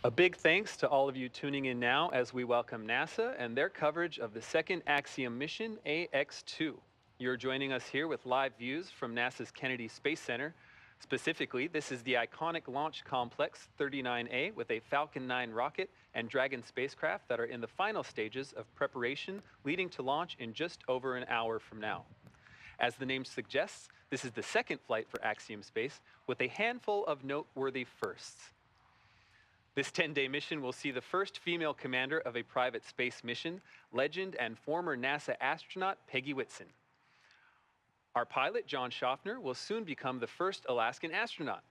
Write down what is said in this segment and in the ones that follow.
A big thanks to all of you tuning in now as we welcome NASA and their coverage of the second Axiom mission, AX2. You're joining us here with live views from NASA's Kennedy Space Center. Specifically, this is the iconic Launch Complex 39A with a Falcon 9 rocket and Dragon spacecraft that are in the final stages of preparation, leading to launch in just over an hour from now. As the name suggests, this is the second flight for Axiom Space with a handful of noteworthy firsts. This 10-day mission will see the first female commander of a private space mission, legend and former NASA astronaut Peggy Whitson. Our pilot, John Schaffner, will soon become the first Alaskan astronaut.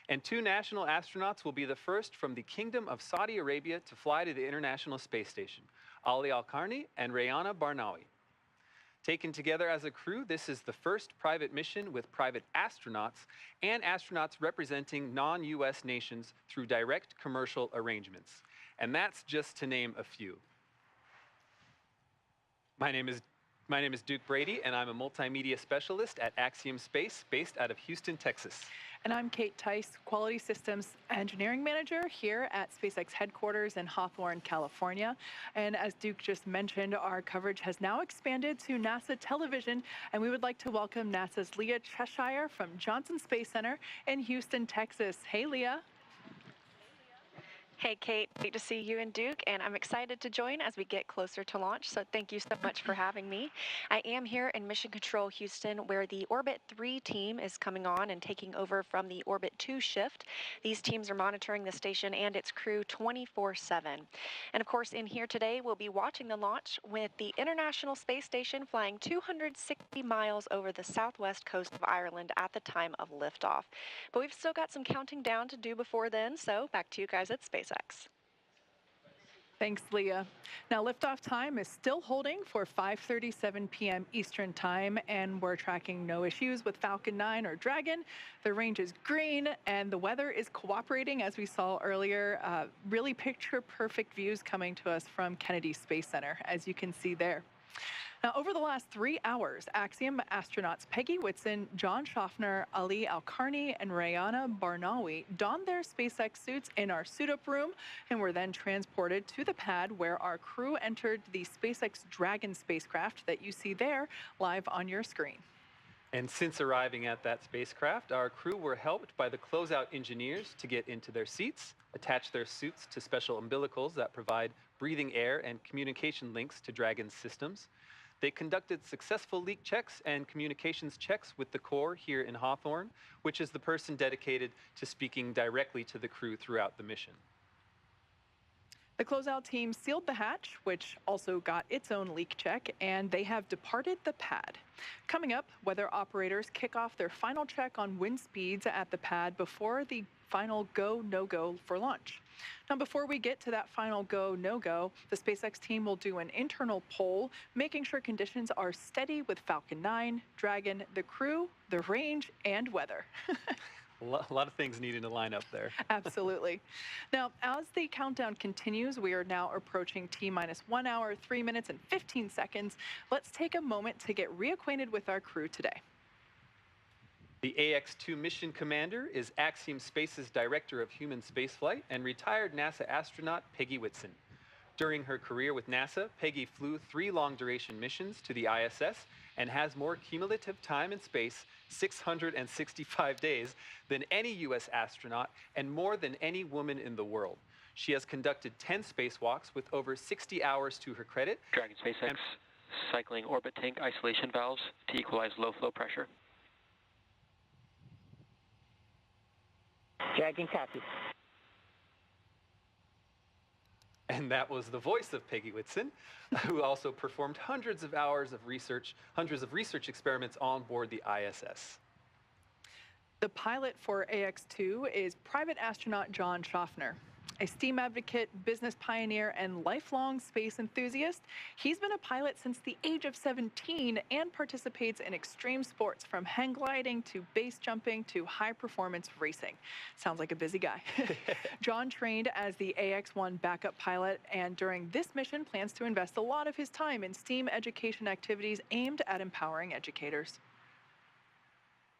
And two national astronauts will be the first from the Kingdom of Saudi Arabia to fly to the International Space Station, Ali Al-Karni and Rayana Barnawi. Taken together as a crew, this is the first private mission with private astronauts and astronauts representing non-US nations through direct commercial arrangements. And that's just to name a few. My name is Duke Brady, and I'm a multimedia specialist at Axiom Space, based out of Houston, Texas. And I'm Kate Tice, Quality Systems Engineering Manager here at SpaceX headquarters in Hawthorne, California. And as Duke just mentioned, our coverage has now expanded to NASA television, and we would like to welcome NASA's Leah Cheshire from Johnson Space Center in Houston, Texas. Hey, Leah. Hey, Kate, great to see you and Duke, and I'm excited to join as we get closer to launch, so thank you so much for having me. I am here in Mission Control Houston, where the Orbit 3 team is coming on and taking over from the Orbit 2 shift. These teams are monitoring the station and its crew 24/7. And of course, in here today, we'll be watching the launch with the International Space Station flying 260 miles over the southwest coast of Ireland at the time of liftoff. But we've still got some counting down to do before then, so back to you guys at SpaceX. Thanks, Leah. Now, liftoff time is still holding for 5:37 p.m. Eastern Time, and we're tracking no issues with Falcon 9 or Dragon. The range is green, and the weather is cooperating, as we saw earlier. Really picture-perfect views coming to us from Kennedy Space Center, as you can see there. Now, over the last 3 hours, Axiom astronauts Peggy Whitson, John Schaffner, Ali Al-Karni, and Rayana Barnawi donned their SpaceX suits in our suit-up room and were then transported to the pad where our crew entered the SpaceX Dragon spacecraft that you see there live on your screen. And since arriving at that spacecraft, our crew were helped by the closeout engineers to get into their seats, attach their suits to special umbilicals that provide breathing air and communication links to Dragon's systems. They conducted successful leak checks and communications checks with the core here in Hawthorne, which is the person dedicated to speaking directly to the crew throughout the mission. The closeout team sealed the hatch, which also got its own leak check, and they have departed the pad. Coming up, weather operators kick off their final check on wind speeds at the pad before the final go, no-go for launch. Now, before we get to that final go, no-go, the SpaceX team will do an internal poll, making sure conditions are steady with Falcon 9, Dragon, the crew, the range, and weather. A lot of things needing to line up there. Absolutely. Now, as the countdown continues, we are now approaching T-minus 1 hour, 3 minutes, and 15 seconds. Let's take a moment to get reacquainted with our crew today. The AX2 mission commander is Axiom Space's Director of Human Spaceflight and retired NASA astronaut Peggy Whitson. During her career with NASA, Peggy flew 3 long-duration missions to the ISS and has more cumulative time in space, 665 days, than any U.S. astronaut and more than any woman in the world. She has conducted 10 spacewalks with over 60 hours to her credit. Dragon SpaceX, cycling orbit tank isolation valves to equalize low flow pressure. Dragon copy. And that was the voice of Peggy Whitson, who also performed hundreds of research experiments on board the ISS. The pilot for AX2 is private astronaut John Schaffner. A STEAM advocate, business pioneer, and lifelong space enthusiast, he's been a pilot since the age of 17 and participates in extreme sports from hang gliding to base jumping to high-performance racing. Sounds like a busy guy. John trained as the AX-1 backup pilot, and during this mission plans to invest a lot of his time in STEAM education activities aimed at empowering educators.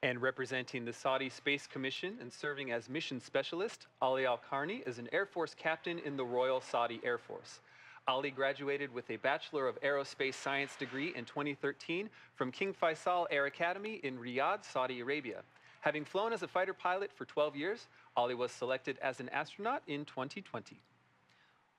And representing the Saudi Space Commission and serving as mission specialist, Ali Al-Karni is an Air Force captain in the Royal Saudi Air Force. Ali graduated with a Bachelor of Aerospace Science degree in 2013 from King Faisal Air Academy in Riyadh, Saudi Arabia. Having flown as a fighter pilot for 12 years, Ali was selected as an astronaut in 2020.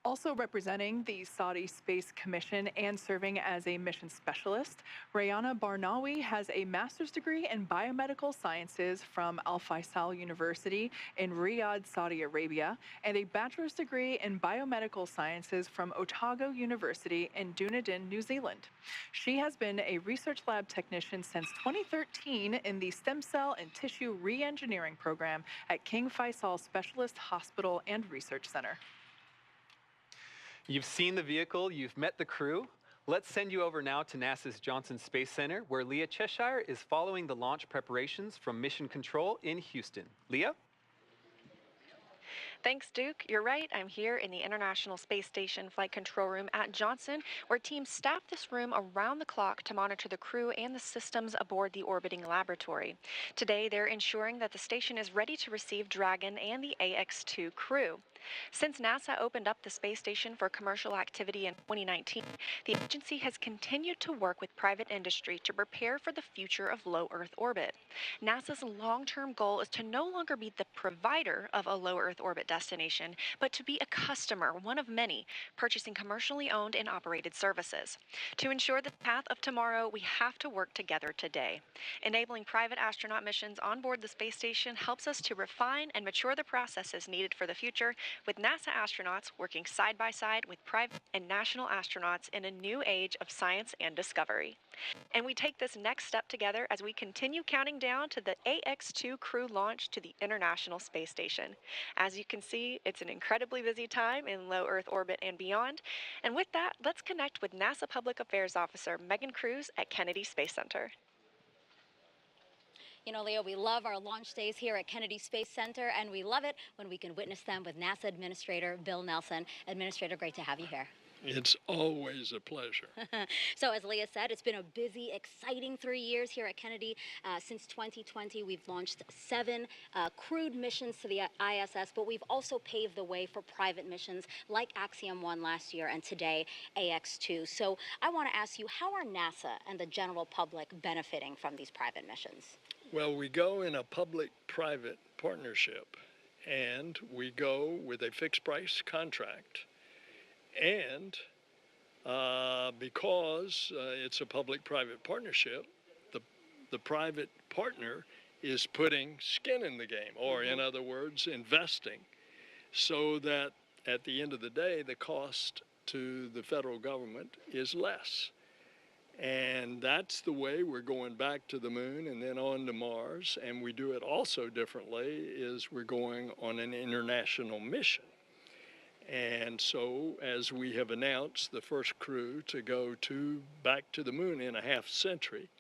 Also representing the Saudi Space Commission and serving as a mission specialist, Rayana Barnawi has a master's degree in biomedical sciences from Al Faisal University in Riyadh, Saudi Arabia, and a bachelor's degree in biomedical sciences from Otago University in Dunedin, New Zealand. She has been a research lab technician since 2013 in the Stem Cell and Tissue Reengineering Program at King Faisal Specialist Hospital and Research Center. You've seen the vehicle, you've met the crew. Let's send you over now to NASA's Johnson Space Center, where Leah Cheshire is following the launch preparations from Mission Control in Houston. Leah? Thanks, Duke. You're right. I'm here in the International Space Station Flight Control Room at Johnson, where teams staff this room around the clock to monitor the crew and the systems aboard the orbiting laboratory. Today, they're ensuring that the station is ready to receive Dragon and the AX-2 crew. Since NASA opened up the space station for commercial activity in 2019, the agency has continued to work with private industry to prepare for the future of low Earth orbit. NASA's long-term goal is to no longer be the provider of a low Earth orbit destination, but to be a customer, one of many, purchasing commercially owned and operated services. To ensure the path of tomorrow, we have to work together today. Enabling private astronaut missions on board the space station helps us to refine and mature the processes needed for the future, with NASA astronauts working side by side with private and national astronauts in a new age of science and discovery. And we take this next step together as we continue counting down to the AX-2 crew launch to the International Space Station. As you can see, it's an incredibly busy time in low Earth orbit and beyond. And with that, let's connect with NASA Public Affairs Officer Megan Cruz at Kennedy Space Center. You know, Leo, we love our launch days here at Kennedy Space Center, and we love it when we can witness them with NASA Administrator Bill Nelson. Administrator, great to have you here. It's always a pleasure. So as Leah said, it's been a busy, exciting 3 years here at Kennedy. Since 2020, we've launched 7 crewed missions to the ISS, but we've also paved the way for private missions like Axiom 1 last year and today AX2. So I want to ask you, how are NASA and the general public benefiting from these private missions? Well, we go in a public-private partnership, and we go with a fixed-price contract. And because it's a public-private partnership, the private partner is putting skin in the game, or in other words, investing, so that at the end of the day, the cost to the federal government is less. And that's the way we're going back to the moon and then on to Mars. And we do it also differently, is we're going on an international mission. And so, as we have announced, the first crew to go back to the moon in a half century,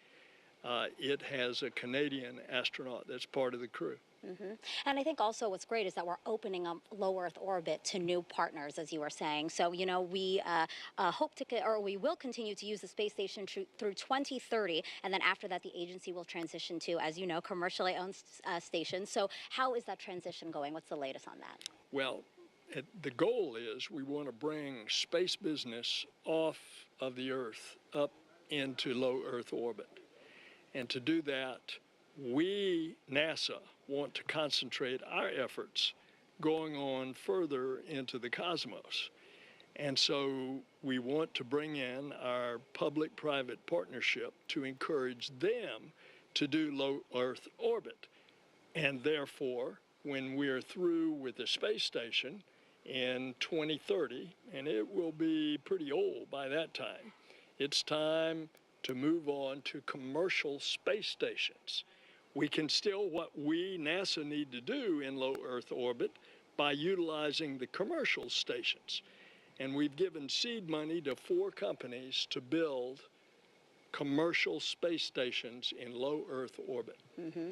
it has a Canadian astronaut that's part of the crew. And I think also what's great is that we're opening up low Earth orbit to new partners, as you were saying. So, you know, we we will continue to use the space station through 2030, and then after that, the agency will transition to, as you know, commercially owned stations. So, how is that transition going? What's the latest on that? Well, the goal is we want to bring space business off of the Earth up into low Earth orbit. And to do that, we, NASA, want to concentrate our efforts going on further into the cosmos. And so we want to bring in our public-private partnership to encourage them to do low Earth orbit. And therefore, when we're through with the space station in 2030, and it will be pretty old by that time, it's time to move on to commercial space stations. We can still what we, NASA, need to do in low Earth orbit by utilizing the commercial stations. And we've given seed money to 4 companies to build commercial space stations in low Earth orbit.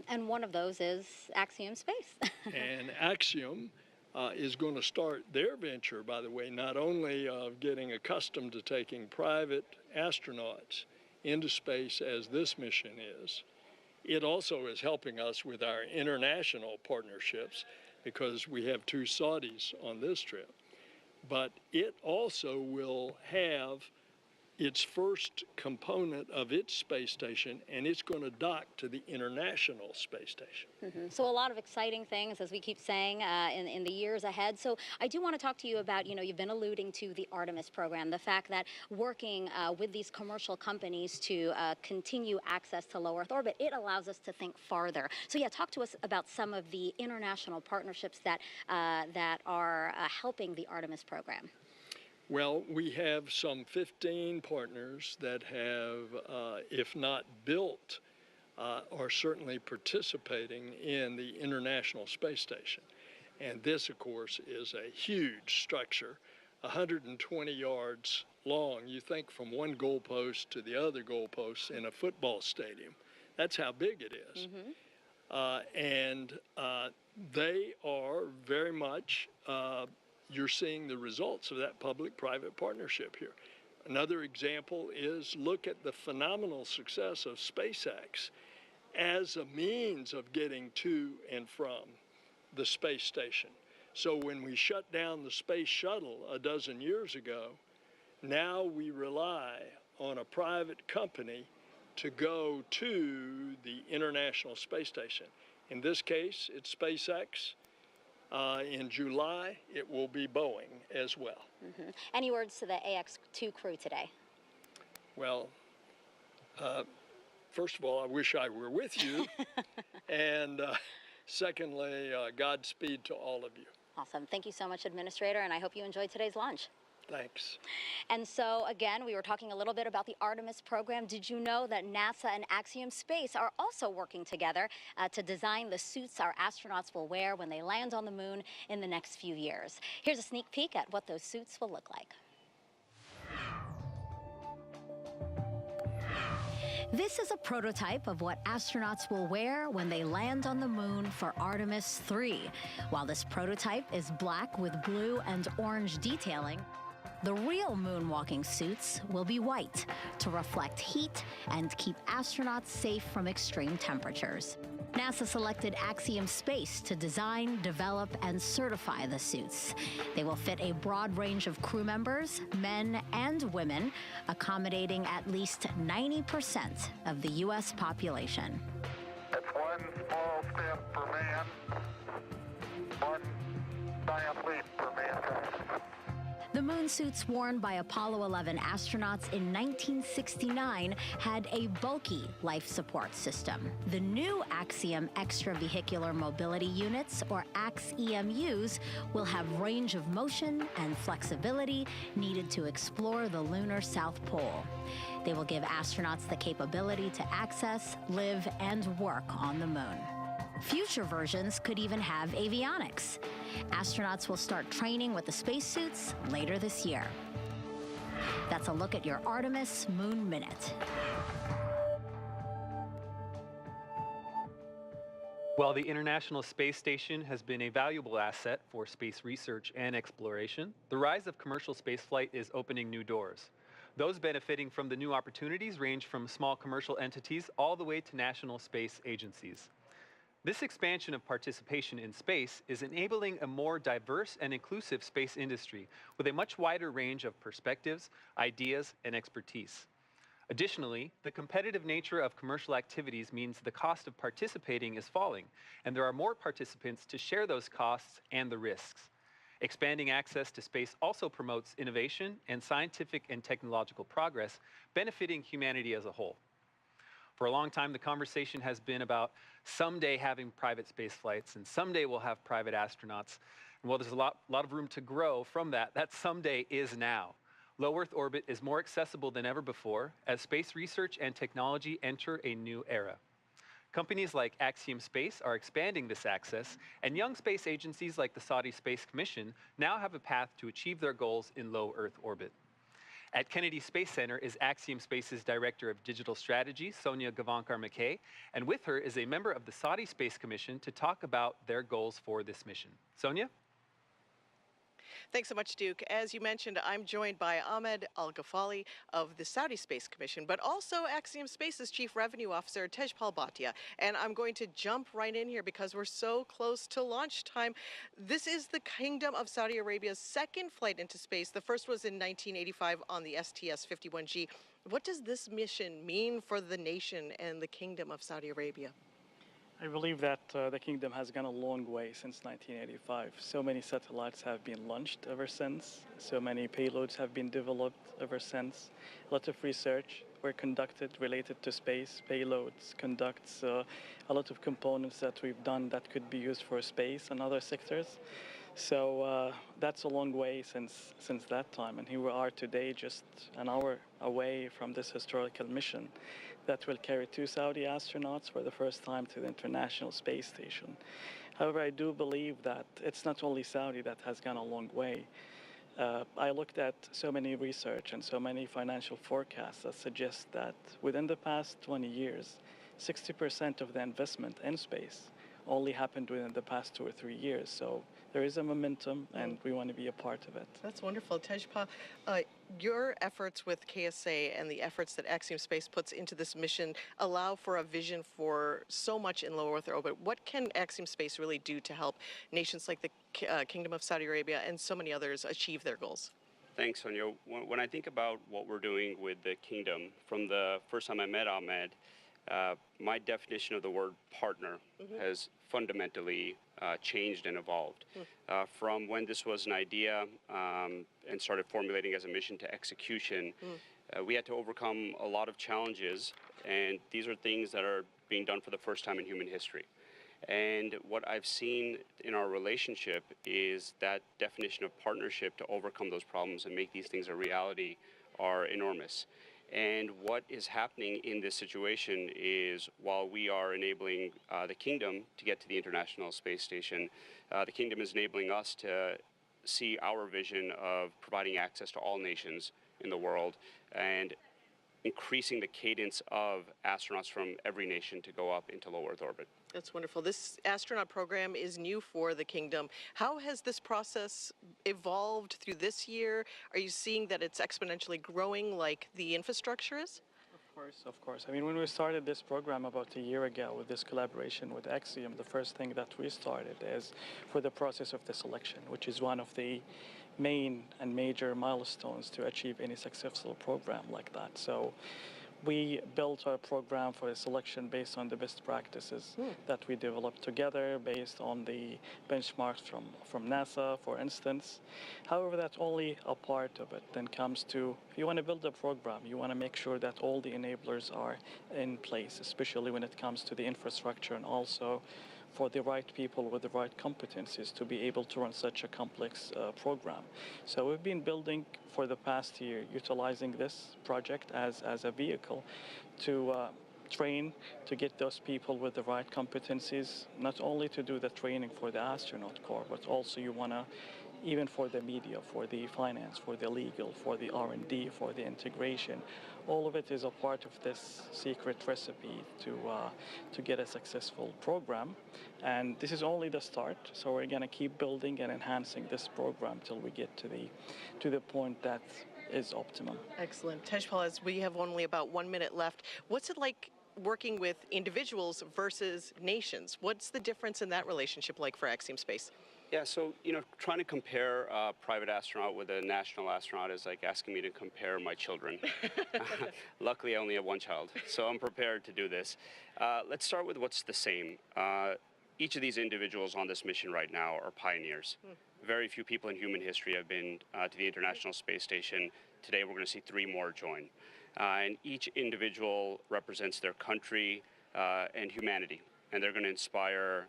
And one of those is Axiom Space. And Axiom is going to start their venture, by the way, not only of getting accustomed to taking private astronauts into space as this mission is, It also is helping us with our international partnerships because we have 2 Saudis on this trip. But it also will have its first component of its space station, and it's going to dock to the International Space Station. So a lot of exciting things, as we keep saying, in the years ahead. So I do want to talk to you about, you've been alluding to the Artemis program, the fact that working with these commercial companies to continue access to low Earth orbit, it allows us to think farther. So yeah, talk to us about some of the international partnerships that, that are helping the Artemis program. Well, we have some 15 partners that have, if not built, are certainly participating in the International Space Station. And this, of course, is a huge structure, 120 yards long. You think from one goalpost to the other goalpost in a football stadium. That's how big it is. And they are very much you're seeing the results of that public-private partnership here. Another example is look at the phenomenal success of SpaceX as a means of getting to and from the space station. So when we shut down the space shuttle a dozen years ago, now we rely on a private company to go to the International Space Station. In this case, it's SpaceX. In July, it will be Boeing as well. Any words to the AX2 crew today? Well, first of all, I wish I were with you. And secondly, Godspeed to all of you. Awesome. Thank you so much, Administrator, and I hope you enjoyed today's launch. Thanks. And so, again, we were talking a little bit about the Artemis program. Did you know that NASA and Axiom Space are also working together to design the suits our astronauts will wear when they land on the moon in the next few years? Here's a sneak peek at what those suits will look like. This is a prototype of what astronauts will wear when they land on the moon for Artemis 3. While this prototype is black with blue and orange detailing, the real moonwalking suits will be white to reflect heat and keep astronauts safe from extreme temperatures. NASA selected Axiom Space to design, develop, and certify the suits. They will fit a broad range of crew members, men and women, accommodating at least 90% of the U.S. population. That's one small step for man, one giant leap for mankind. The moon suits worn by Apollo 11 astronauts in 1969 had a bulky life support system. The new Axiom Extravehicular Mobility Units, or AX-EMUs, will have range of motion and flexibility needed to explore the lunar South Pole. They will give astronauts the capability to access, live, and work on the moon. Future versions could even have avionics. Astronauts will start training with the spacesuits later this year. That's a look at your Artemis Moon Minute. While the International Space Station has been a valuable asset for space research and exploration, the rise of commercial spaceflight is opening new doors. Those benefiting from the new opportunities range from small commercial entities all the way to national space agencies. This expansion of participation in space is enabling a more diverse and inclusive space industry with a much wider range of perspectives, ideas, and expertise. Additionally, the competitive nature of commercial activities means the cost of participating is falling, and there are more participants to share those costs and the risks. Expanding access to space also promotes innovation and scientific and technological progress, benefiting humanity as a whole. For a long time, the conversation has been about someday having private space flights, and someday we'll have private astronauts. And while there's a lot of room to grow from that someday is now. Low Earth orbit is more accessible than ever before as space research and technology enter a new era. Companies like Axiom Space are expanding this access, and young space agencies like the Saudi Space Commission now have a path to achieve their goals in low Earth orbit. At Kennedy Space Center is Axiom Space's Director of Digital Strategy, Sonia Gavankar-McKay, and with her is a member of the Saudi Space Commission to talk about their goals for this mission. Sonia? Thanks so much, Duke. As you mentioned, I'm joined by Ahmed Al-Ghafali of the Saudi Space Commission, but also Axiom Space's Chief Revenue Officer, Tejpal Bhatia. And I'm going to jump right in here because we're so close to launch time. This is the Kingdom of Saudi Arabia's second flight into space. The first was in 1985 on the STS-51G. What does this mission mean for the nation and the Kingdom of Saudi Arabia? I believe that the kingdom has gone a long way since 1985. So many satellites have been launched ever since. So many payloads have been developed ever since. A lot of research were conducted related to space. Payloads conducts a lot of components that we've done that could be used for space and other sectors. So that's a long way since that time. And here we are today, just an hour away from this historical mission that will carry 2 Saudi astronauts for the first time to the International Space Station. However, I do believe that it's not only Saudi that has gone a long way. I looked at so many research and so many financial forecasts that suggest that within the past 20 years, 60% of the investment in space only happened within the past 2 or 3 years. So there is a momentum, and we want to be a part of it. That's wonderful. Tejpal, your efforts with KSA and the efforts that Axiom Space puts into this mission allow for a vision for so much in low Earth orbit. What can Axiom Space really do to help nations like the Kingdom of Saudi Arabia and so many others achieve their goals? Thanks, Sonia. When I think about what we're doing with the Kingdom, from the first time I met Ahmed, my definition of the word partner has fundamentally changed and evolved. From when this was an idea and started formulating as a mission to execution, we had to overcome a lot of challenges, and these are things that are being done for the first time in human history. And what I've seen in our relationship is that definition of partnership to overcome those problems and make these things a reality are enormous. And what is happening in this situation is, while we are enabling the Kingdom to get to the International Space Station, the Kingdom is enabling us to see our vision of providing access to all nations in the world and increasing the cadence of astronauts from every nation to go up into low Earth orbit. That's wonderful. This astronaut program is new for the Kingdom. How has this process evolved through this year? Are you seeing that it's exponentially growing like the infrastructure is? Of course. I mean, when we started this program about a year ago with this collaboration with Axiom, the first thing that we started is for the process of the selection, which is one of the main and major milestones to achieve any successful program like that. So we built our program for a selection based on the best practices that we developed together, based on the benchmarks from NASA, for instance. However, that's only a part of it. Then comes to, if you want to build a program, you want to make sure that all the enablers are in place, especially when it comes to the infrastructure, and also for the right people with the right competencies to be able to run such a complex program. So we've been building for the past year, utilizing this project as a vehicle to train, to get those people with the right competencies, not only to do the training for the astronaut corps, but also you want to, even for the media, for the finance, for the legal, for the R&D, for the integration. All of it is a part of this secret recipe to get a successful program. And this is only the start, so we're going to keep building and enhancing this program till we get to the point that is optimum. Excellent. Tejpal, as we have only about 1 minute left, what's it like working with individuals versus nations? What's the difference in that relationship like for Axiom Space? Yeah, so, trying to compare a private astronaut with a national astronaut is like asking me to compare my children. Luckily, I only have one child, so I'm prepared to do this. Let's start with what's the same. Each of these individuals on this mission right now are pioneers. Very few people in human history have been to the International Space Station. Today, we're going to see 3 more join. And each individual represents their country and humanity, and they're going to inspire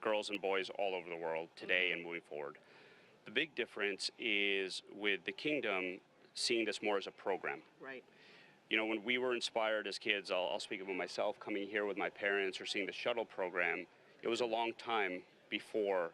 girls and boys all over the world today and moving forward. The big difference is with the Kingdom seeing this more as a program. Right. When we were inspired as kids, I'll speak about myself, coming here with my parents or seeing the shuttle program, it was a long time before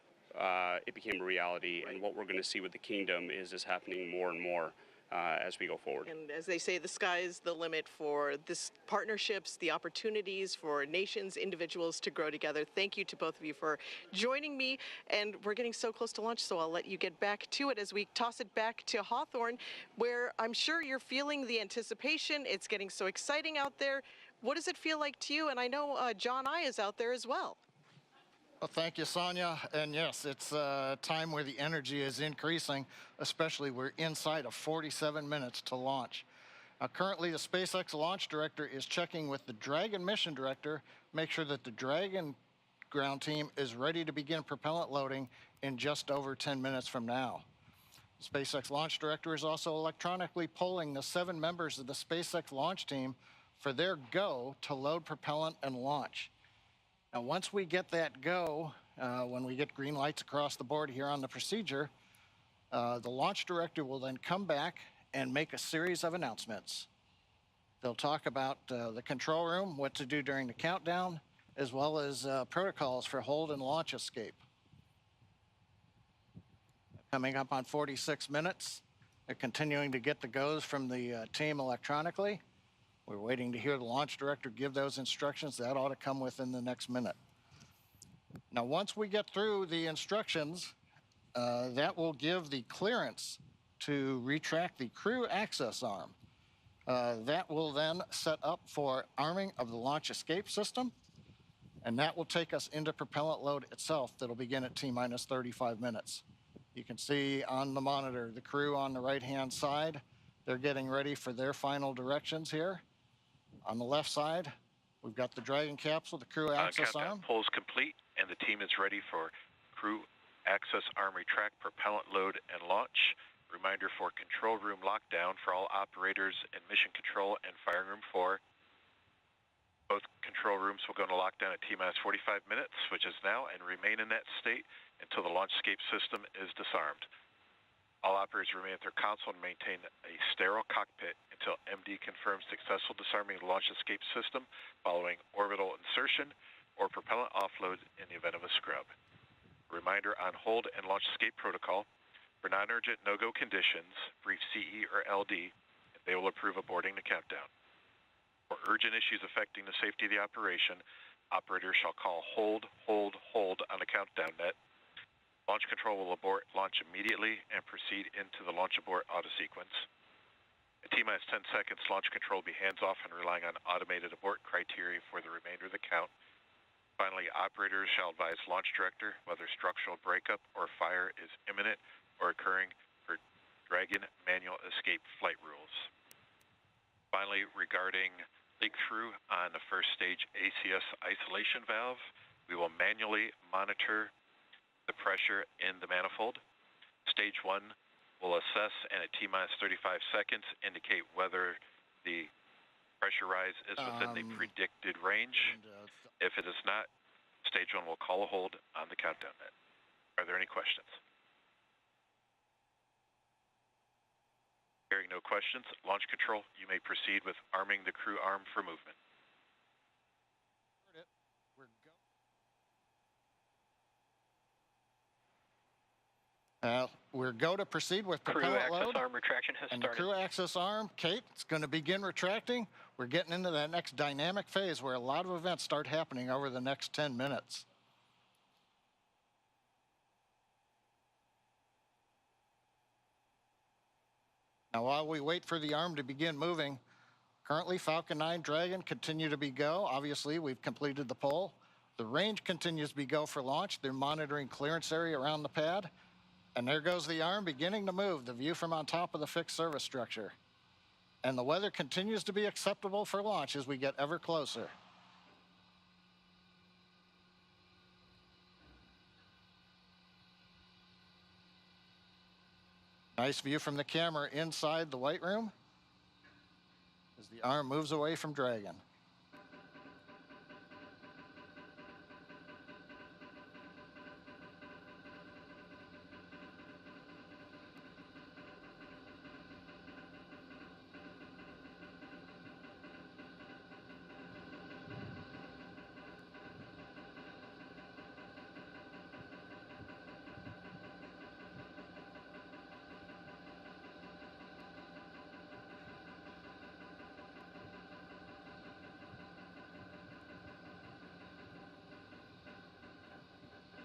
it became a reality. Right. And what we're going to see with the Kingdom is this happening more and more as we go forward. And as they say, the sky is the limit for this partnerships, the opportunities for nations, individuals to grow together. Thank you to both of you for joining me. And we're getting so close to launch, so I'll let you get back to it as we toss it back to Hawthorne, where I'm sure you're feeling the anticipation. It's getting so exciting out there. What does it feel like to you? And I know John I is out there as well. Well, thank you, Sonia. And yes, it's a time where the energy is increasing, especially we're inside of 47 minutes to launch. Currently, the SpaceX launch director is checking with the Dragon mission director, make sure that the Dragon ground team is ready to begin propellant loading in just over 10 minutes from now. The SpaceX launch director is also electronically polling the 7 members of the SpaceX launch team for their go to load propellant and launch. Now, once we get that go, when we get green lights across the board here on the procedure, the launch director will then come back and make a series of announcements. They'll talk about the control room, what to do during the countdown, as well as protocols for hold and launch escape. Coming up on 46 minutes, they're continuing to get the goes from the team electronically. We're waiting to hear the launch director give those instructions. That ought to come within the next minute. Now, once we get through the instructions, that will give the clearance to retract the crew access arm. That will then set up for arming of the launch escape system, and that will take us into propellant load itself. That'll begin at T-minus 35 minutes. You can see on the monitor the crew on the right-hand side. They're getting ready for their final directions here. On the left side, we've got the Dragon capsule, the crew access arm. Poll is complete, and the team is ready for crew access arm retract, propellant load, and launch. Reminder for control room lockdown for all operators in Mission Control and Firing Room 4. Both control rooms will go into lockdown at T-minus 45 minutes, which is now, and remain in that state until the launch escape system is disarmed. All operators remain at their console and maintain a sterile cockpit until MD confirms successful disarming of the launch escape system following orbital insertion or propellant offload in the event of a scrub. Reminder on hold and launch escape protocol. For non-urgent no-go conditions, brief CE or LD, and they will approve aborting the countdown. For urgent issues affecting the safety of the operation, operators shall call hold on the countdown net. Launch control will abort launch immediately and proceed into the launch abort auto sequence. At T-minus 10 seconds, launch control will be hands-off and relying on automated abort criteria for the remainder of the count. Finally, operators shall advise launch director whether structural breakup or fire is imminent or occurring for Dragon manual escape flight rules. Finally, regarding leak-through on the first stage ACS isolation valve, we will manually monitor the pressure in the manifold. Stage 1 will assess and at T-minus 35 seconds indicate whether the pressure rise is within the predicted range. If it is not, Stage 1 will call a hold on the countdown net. Are there any questions? Hearing no questions, launch control, you may proceed with arming the crew arm for movement. We're go to proceed with propellant load. Crew access arm retraction has and started. The crew access arm, Kate, it's going to begin retracting. We're getting into that next dynamic phase where a lot of events start happening over the next 10 minutes. Now, while we wait for the arm to begin moving, currently Falcon 9 Dragon continue to be go. Obviously, we've completed the poll. The range continues to be go for launch. They're monitoring clearance area around the pad. And there goes the arm beginning to move, the view from on top of the fixed service structure. And the weather continues to be acceptable for launch as we get ever closer. Nice view from the camera inside the white room as the arm moves away from Dragon.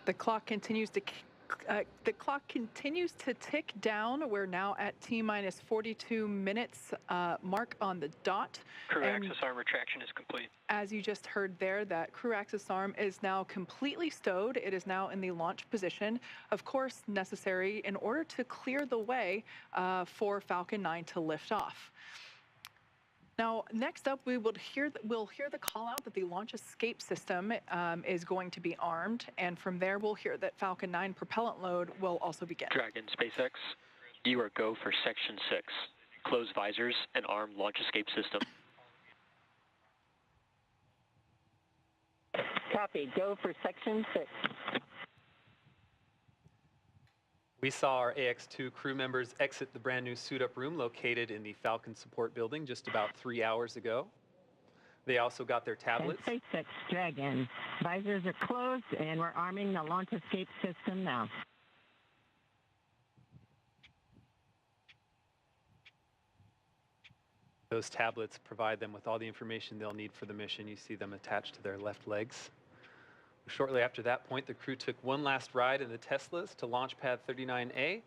The clock continues to tick down. We're now at T-minus 42 minutes mark on the dot. Crew axis arm retraction is complete. As you just heard there, that crew axis arm is now completely stowed. It is now in the launch position, of course necessary in order to clear the way for Falcon 9 to lift off. Now, next up, we'll hear the call out that the launch escape system is going to be armed, and from there we'll hear that Falcon 9 propellant load will also begin. Dragon, SpaceX, you are go for Section 6. Close visors and arm launch escape system. Copy, go for Section 6. We saw our AX2 crew members exit the brand new suit-up room located in the Falcon Support Building just about 3 hours ago. They also got their tablets. And SpaceX Dragon, visors are closed and we're arming the launch escape system now. Those tablets provide them with all the information they'll need for the mission. You see them attached to their left legs. Shortly after that point, the crew took one last ride in the Teslas to launch pad 39A,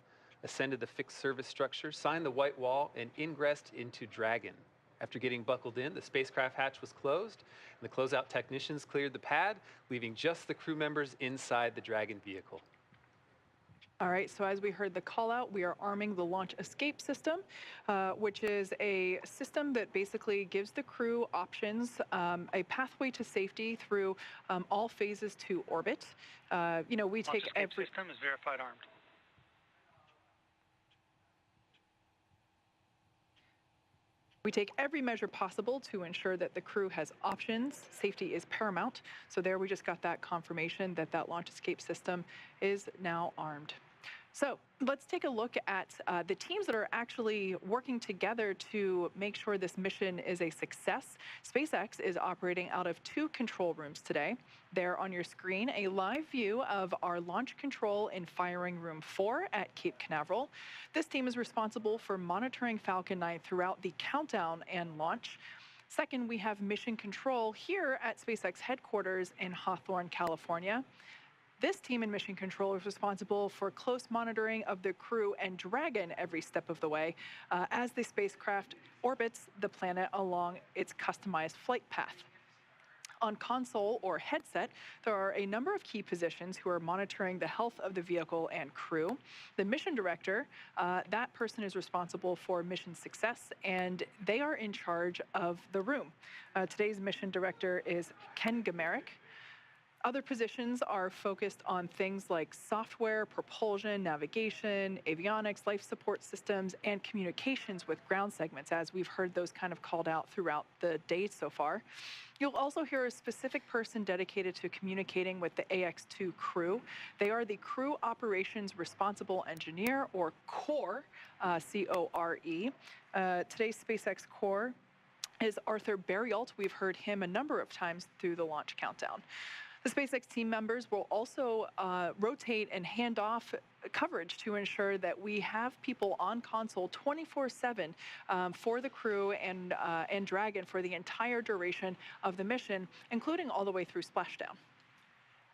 ascended the fixed service structure, signed the white wall, and ingressed into Dragon. After getting buckled in, the spacecraft hatch was closed, and the closeout technicians cleared the pad, leaving just the crew members inside the Dragon vehicle. All right, so as we heard the call out, we are arming the launch escape system, which is a system that basically gives the crew options, a pathway to safety through all phases to orbit. We take every system is verified armed. We take every measure possible to ensure that the crew has options. Safety is paramount. So there we just got that confirmation that that launch escape system is now armed. So let's take a look at the teams that are actually working together to make sure this mission is a success. SpaceX is operating out of 2 control rooms today. There on your screen, a live view of our launch control in firing room 4 at Cape Canaveral. This team is responsible for monitoring Falcon 9 throughout the countdown and launch. Second, we have mission control here at SpaceX headquarters in Hawthorne, California. This team in mission control is responsible for close monitoring of the crew and Dragon every step of the way as the spacecraft orbits the planet along its customized flight path. On console or headset, there are a number of key positions who are monitoring the health of the vehicle and crew. The mission director, that person is responsible for mission success, and they are in charge of the room. Today's mission director is Ken Gamerick. Other positions are focused on things like software, propulsion, navigation, avionics, life support systems, and communications with ground segments, as we've heard those kind of called out throughout the day so far. You'll also hear a specific person dedicated to communicating with the AX2 crew. They are the Crew Operations Responsible Engineer, or CORE, C-O-R-E. Today's SpaceX CORE is Arthur Berrialt. We've heard him a number of times through the launch countdown. The SpaceX team members will also rotate and hand off coverage to ensure that we have people on console 24/7 for the crew and Dragon for the entire duration of the mission, including all the way through splashdown.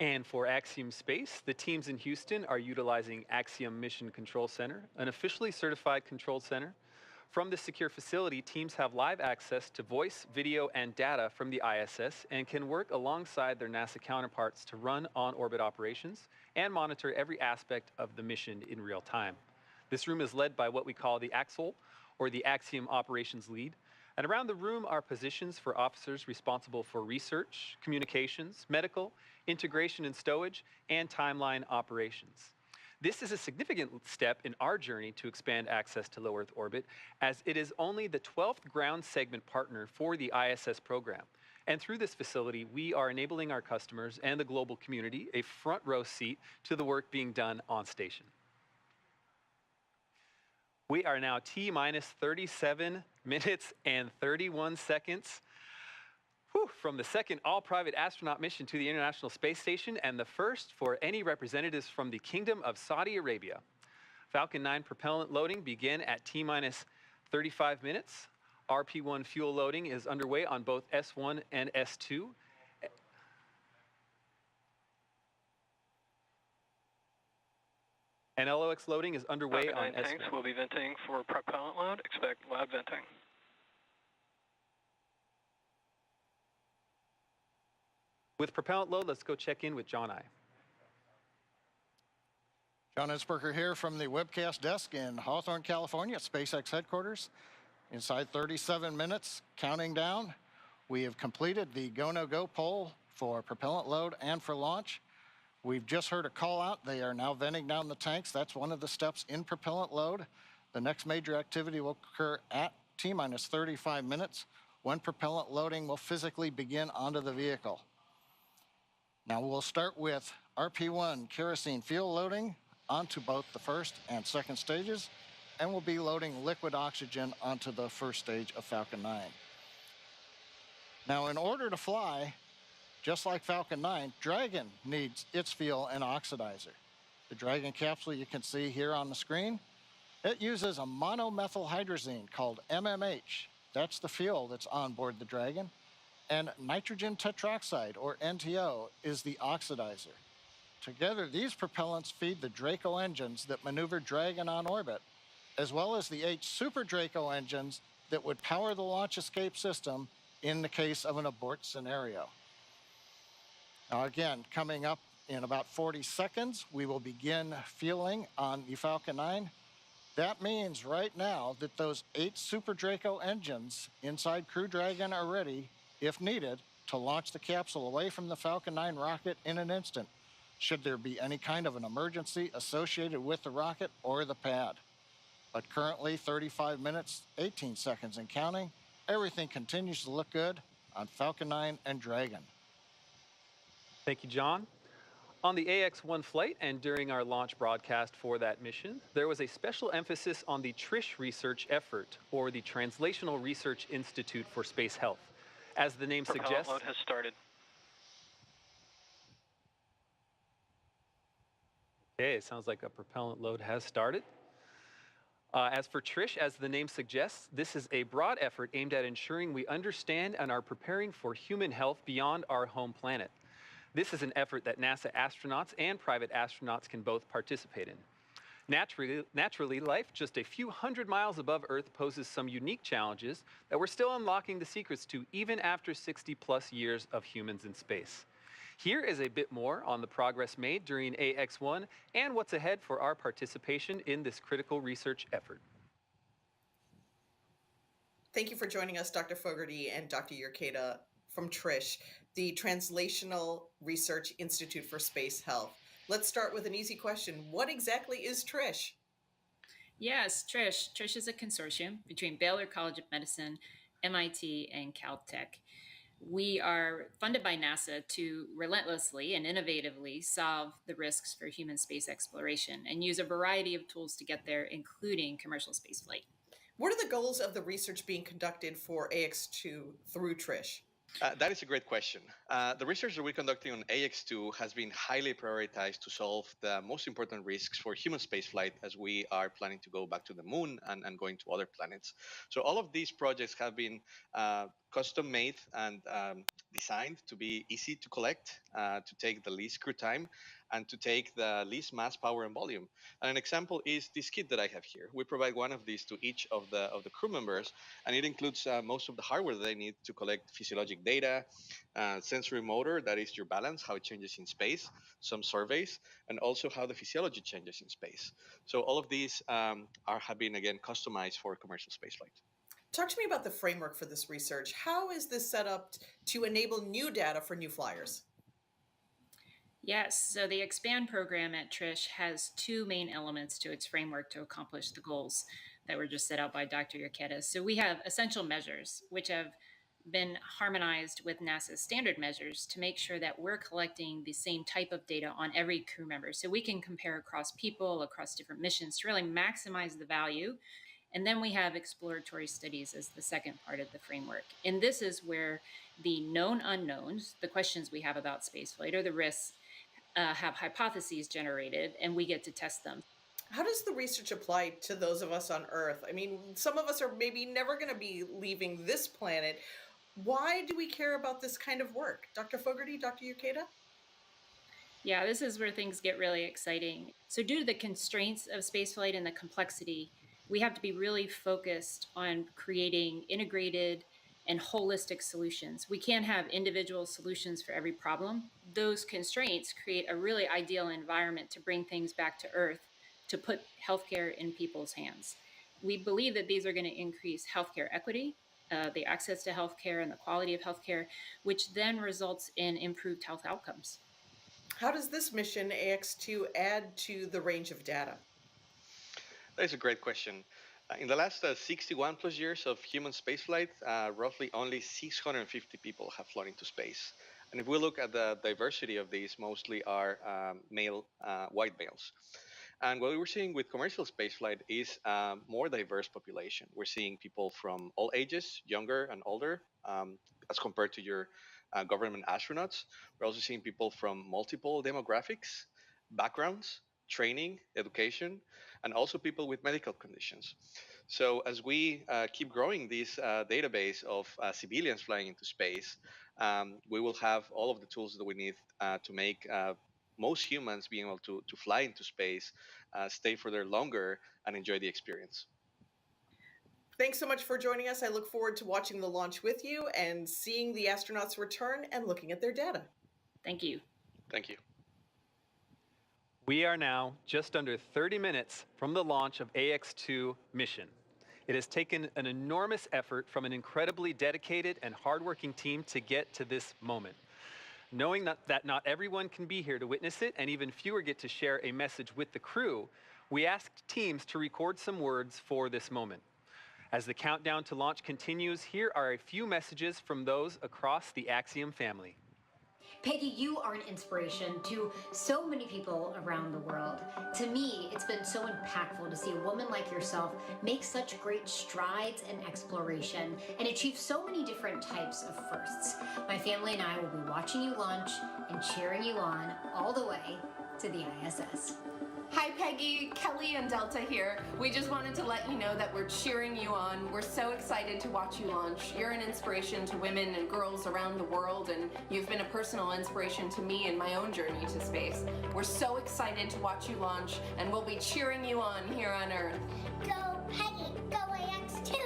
And for Axiom Space, the teams in Houston are utilizing Axiom Mission Control Center, an officially certified control center. From this secure facility, teams have live access to voice, video, and data from the ISS and can work alongside their NASA counterparts to run on-orbit operations and monitor every aspect of the mission in real time. This room is led by what we call the Axle, or the Axiom Operations Lead. And around the room are positions for officers responsible for research, communications, medical, integration and stowage, and timeline operations. This is a significant step in our journey to expand access to low Earth orbit, as it is only the 12th ground segment partner for the ISS program. And through this facility, we are enabling our customers and the global community a front row seat to the work being done on station. We are now T-minus 37 minutes and 31 seconds from the second all-private astronaut mission to the International Space Station, and the first for any representatives from the Kingdom of Saudi Arabia. Falcon 9 propellant loading began at T-minus 35 minutes. RP-1 fuel loading is underway on both S1 and S2. And LOX loading is underway Falcon on 9 tanks SRAM. will be venting for propellant load. Expect loud venting. With propellant load, let's go check in with John I. John Innsbrucker here from the webcast desk in Hawthorne, California, at SpaceX headquarters. Inside 37 minutes, counting down, we have completed the go-no-go poll for propellant load and for launch. We've just heard a call out. They are now venting down the tanks. That's one of the steps in propellant load. The next major activity will occur at T-minus 35 minutes when propellant loading will physically begin onto the vehicle. Now we'll start with RP1 kerosene fuel loading onto both the first and second stages, and we'll be loading liquid oxygen onto the first stage of Falcon 9. Now, in order to fly, just like Falcon 9, Dragon needs its fuel and oxidizer. The Dragon capsule you can see here on the screen, it uses a monomethylhydrazine called MMH. That's the fuel that's on board the Dragon. And nitrogen tetroxide, or NTO, is the oxidizer. Together, these propellants feed the Draco engines that maneuver Dragon on orbit, as well as the 8 Super Draco engines that would power the launch escape system in the case of an abort scenario. Now again, coming up in about 40 seconds, we will begin fueling on the Falcon 9. That means right now that those 8 Super Draco engines inside Crew Dragon are ready, if needed, to launch the capsule away from the Falcon 9 rocket in an instant, should there be any kind of an emergency associated with the rocket or the pad. But currently, 35 minutes, 18 seconds and counting, everything continues to look good on Falcon 9 and Dragon. Thank you, John. On the AX-1 flight and during our launch broadcast for that mission, there was a special emphasis on the TRISH research effort, or the Translational Research Institute for Space Health. As the name Propellant suggests, load has started. okay, it sounds like a propellant load has started. As for TRISH, as the name suggests, this is a broad effort aimed at ensuring we understand and are preparing for human health beyond our home planet. This is an effort that NASA astronauts and private astronauts can both participate in. Naturally, life just a few hundred miles above Earth poses some unique challenges that we're still unlocking the secrets to even after 60+ years of humans in space. Here is a bit more on the progress made during AX-1 and what's ahead for our participation in this critical research effort. Thank you for joining us, Dr. Fogarty and Dr. Urqueta from TRISH, the Translational Research Institute for Space Health. Let's start with an easy question. What exactly is TRISH? Yes, TRISH. TRISH is a consortium between Baylor College of Medicine, MIT, and Caltech. We are funded by NASA to relentlessly and innovatively solve the risks for human space exploration and use a variety of tools to get there, including commercial spaceflight. What are the goals of the research being conducted for AX2 through TRISH? That is a great question. The research that we're conducting on AX2 has been highly prioritized to solve the most important risks for human spaceflight as we are planning to go back to the moon and going to other planets. So all of these projects have been custom made and designed to be easy to collect, to take the least crew time, and to take the least mass, power, and volume. And an example is this kit that I have here. We provide one of these to each of the crew members, and it includes most of the hardware that they need to collect physiologic data, sensory motor, that is your balance, how it changes in space, some surveys, and also how the physiology changes in space. So all of these have been, again, customized for commercial spaceflight. Talk to me about the framework for this research. How is this set up to enable new data for new flyers? Yes, so the EXPAND program at TRISH has 2 main elements to its framework to accomplish the goals that were just set out by Dr. Urqueta. So we have essential measures, which have been harmonized with NASA's standard measures to make sure that we're collecting the same type of data on every crew member. So we can compare across people, across different missions to really maximize the value. And then we have exploratory studies as the second part of the framework. And this is where the known unknowns, the questions we have about spaceflight or the risks, have hypotheses generated, and we get to test them. How does the research apply to those of us on Earth? I mean, some of us are maybe never going to be leaving this planet. Why do we care about this kind of work? Dr. Fogarty, Dr. Urqueta? Yeah, this is where things get really exciting. So due to the constraints of spaceflight and the complexity, we have to be really focused on creating integrated and holistic solutions. We can't have individual solutions for every problem. Those constraints create a really ideal environment to bring things back to Earth, to put healthcare in people's hands. We believe that these are going to increase healthcare equity, the access to healthcare and the quality of healthcare, which then results in improved health outcomes. How does this mission, AX2, add to the range of data? That is a great question. In the last 61 plus years of human spaceflight, roughly only 650 people have flown into space. And if we look at the diversity of these, mostly are male, white males. And what we're seeing with commercial spaceflight is a more diverse population. We're seeing people from all ages, younger and older, as compared to your government astronauts. We're also seeing people from multiple demographics, backgrounds, training, education, and also people with medical conditions. So as we keep growing this database of civilians flying into space, we will have all of the tools that we need to make most humans being able to fly into space, stay for there longer, and enjoy the experience. Thanks so much for joining us. I look forward to watching the launch with you and seeing the astronauts return and looking at their data. Thank you. Thank you. We are now just under 30 minutes from the launch of AX2 mission. It has taken an enormous effort from an incredibly dedicated and hardworking team to get to this moment. Knowing that not everyone can be here to witness it, and even fewer get to share a message with the crew, we asked teams to record some words for this moment. As the countdown to launch continues, here are a few messages from those across the Axiom family. Peggy, you are an inspiration to so many people around the world. To me, it's been so impactful to see a woman like yourself make such great strides in exploration and achieve so many different types of firsts. My family and I will be watching you launch and cheering you on all the way to the ISS. Hi Peggy, Kelly and Delta here. We just wanted to let you know that we're cheering you on. We're so excited to watch you launch. You're an inspiration to women and girls around the world, and you've been a personal inspiration to me in my own journey to space. We're so excited to watch you launch, and we'll be cheering you on here on Earth. Go Peggy, go AX2!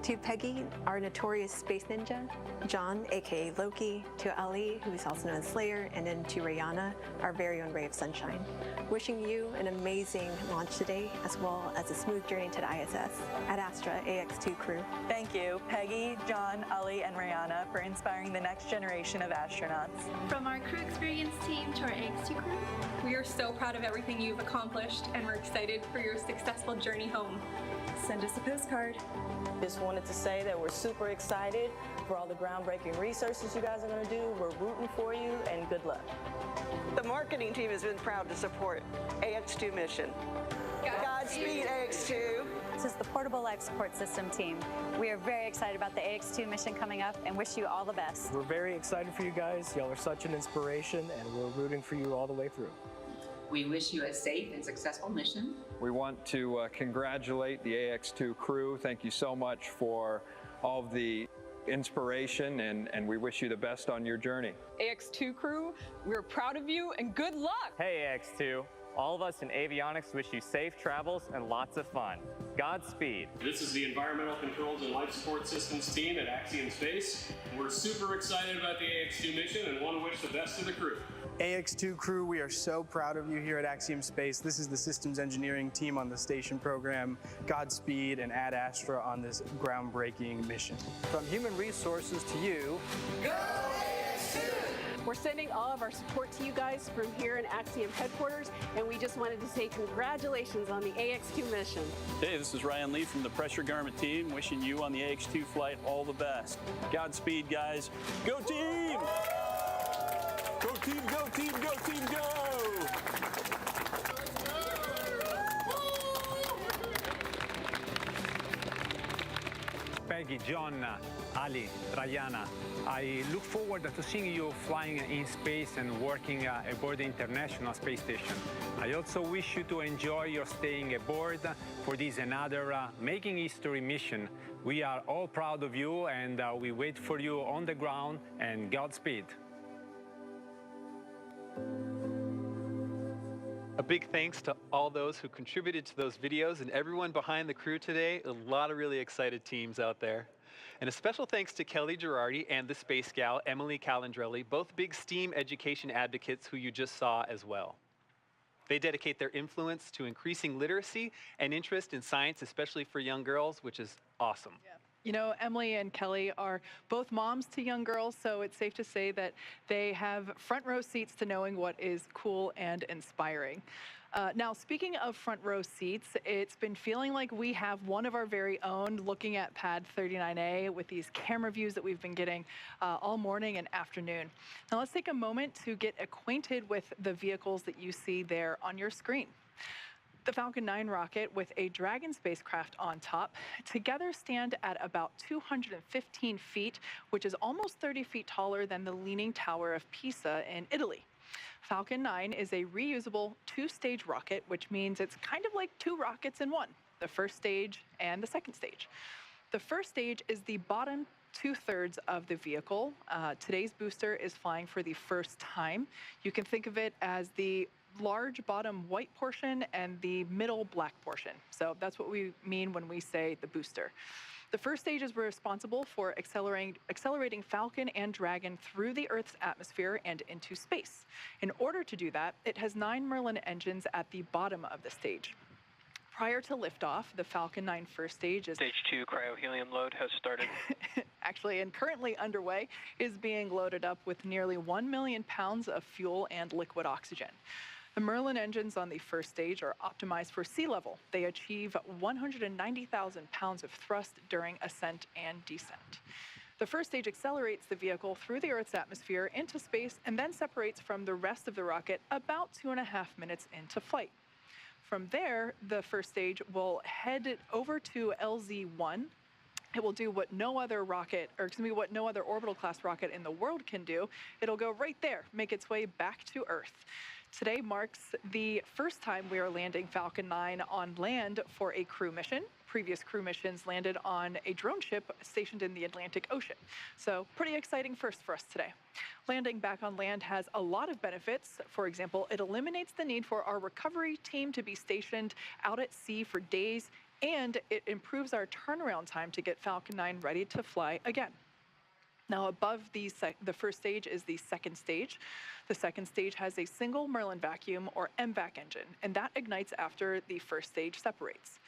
To Peggy, our notorious space ninja, John, aka Loki, to Ali, who's also known as Slayer, and then to Rihanna, our very own ray of sunshine. Wishing you an amazing launch today, as well as a smooth journey to the ISS. Ad Astra AX2 crew. Thank you, Peggy, John, Ali, and Rihanna, for inspiring the next generation of astronauts. From our crew experience team to our AX2 crew, we are so proud of everything you've accomplished, and we're excited for your successful journey home. Send us a postcard. Just wanted to say that we're super excited for all the groundbreaking researches you guys are going to do. We're rooting for you, and good luck. The marketing team has been proud to support AX2 mission. Godspeed, AX2. This is the Portable Life Support System team. We are very excited about the AX2 mission coming up and wish you all the best. We're very excited for you guys. Y'all are such an inspiration, and we're rooting for you all the way through. We wish you a safe and successful mission. We want to congratulate the AX2 crew. Thank you so much for all of the inspiration, and we wish you the best on your journey. AX2 crew, we're proud of you and good luck! Hey AX2, all of us in avionics wish you safe travels and lots of fun. Godspeed. This is the Environmental Controls and Life Support Systems team at Axiom Space. We're super excited about the AX2 mission and want to wish the best to the crew. AX2 crew, we are so proud of you here at Axiom Space. This is the systems engineering team on the station program. Godspeed and Ad Astra on this groundbreaking mission. From human resources to you, go AX2! We're sending all of our support to you guys from here in Axiom headquarters, and we just wanted to say congratulations on the AX2 mission. Hey, this is Ryan Lee from the Pressure Garment team, wishing you on the AX2 flight all the best. Godspeed, guys. Go team! Go team, go team, go team, go! Peggy, John, Ali, Rayana, I look forward to seeing you flying in space and working aboard the International Space Station. I also wish you to enjoy your staying aboard for this another Making History mission. We are all proud of you, and we wait for you on the ground, and Godspeed. A big thanks to all those who contributed to those videos and everyone behind the crew today. A lot of really excited teams out there. And a special thanks to Kelly Girardi and the Space Gal, Emily Calandrelli, both big STEAM education advocates who you just saw as well. They dedicate their influence to increasing literacy and interest in science, especially for young girls, which is awesome. Yeah. You know, Emily and Kelly are both moms to young girls, so it's safe to say that they have front row seats to knowing what is cool and inspiring. Now, speaking of front row seats, it's been feeling like we have one of our very own looking at Pad 39A with these camera views that we've been getting all morning and afternoon. Now, let's take a moment to get acquainted with the vehicles that you see there on your screen. The Falcon 9 rocket with a Dragon spacecraft on top together stand at about 215 feet, which is almost 30 feet taller than the Leaning Tower of Pisa in Italy. Falcon 9 is a reusable two-stage rocket, which means it's kind of like two rockets in one, the first stage and the second stage. The first stage is the bottom two-thirds of the vehicle. Today's booster is flying for the first time. You can think of it as the large bottom white portion and the middle black portion. So that's what we mean when we say the booster. The first stage is responsible for accelerating Falcon and Dragon through the Earth's atmosphere and into space. In order to do that, it has 9 Merlin engines at the bottom of the stage. Prior to liftoff, the Falcon 9 first stage is... Stage 2 cryohelium load has started. Actually, and currently underway, is being loaded up with nearly 1 million pounds of fuel and liquid oxygen. The Merlin engines on the first stage are optimized for sea level. They achieve 190,000 pounds of thrust during ascent and descent. The first stage accelerates the vehicle through the Earth's atmosphere into space and then separates from the rest of the rocket about 2.5 minutes into flight. From there, the first stage will head over to LZ-1. It will do what no other rocket, or excuse me, what no other orbital class rocket in the world can do. It'll go right there, make its way back to Earth. Today marks the first time we are landing Falcon 9 on land for a crew mission. Previous crew missions landed on a drone ship stationed in the Atlantic Ocean. So pretty exciting first for us today. Landing back on land has a lot of benefits. For example, it eliminates the need for our recovery team to be stationed out at sea for days, and it improves our turnaround time to get Falcon 9 ready to fly again. Now, above the first stage is the second stage. The second stage has a single Merlin vacuum, or MVAC engine, and that ignites after the first stage separates.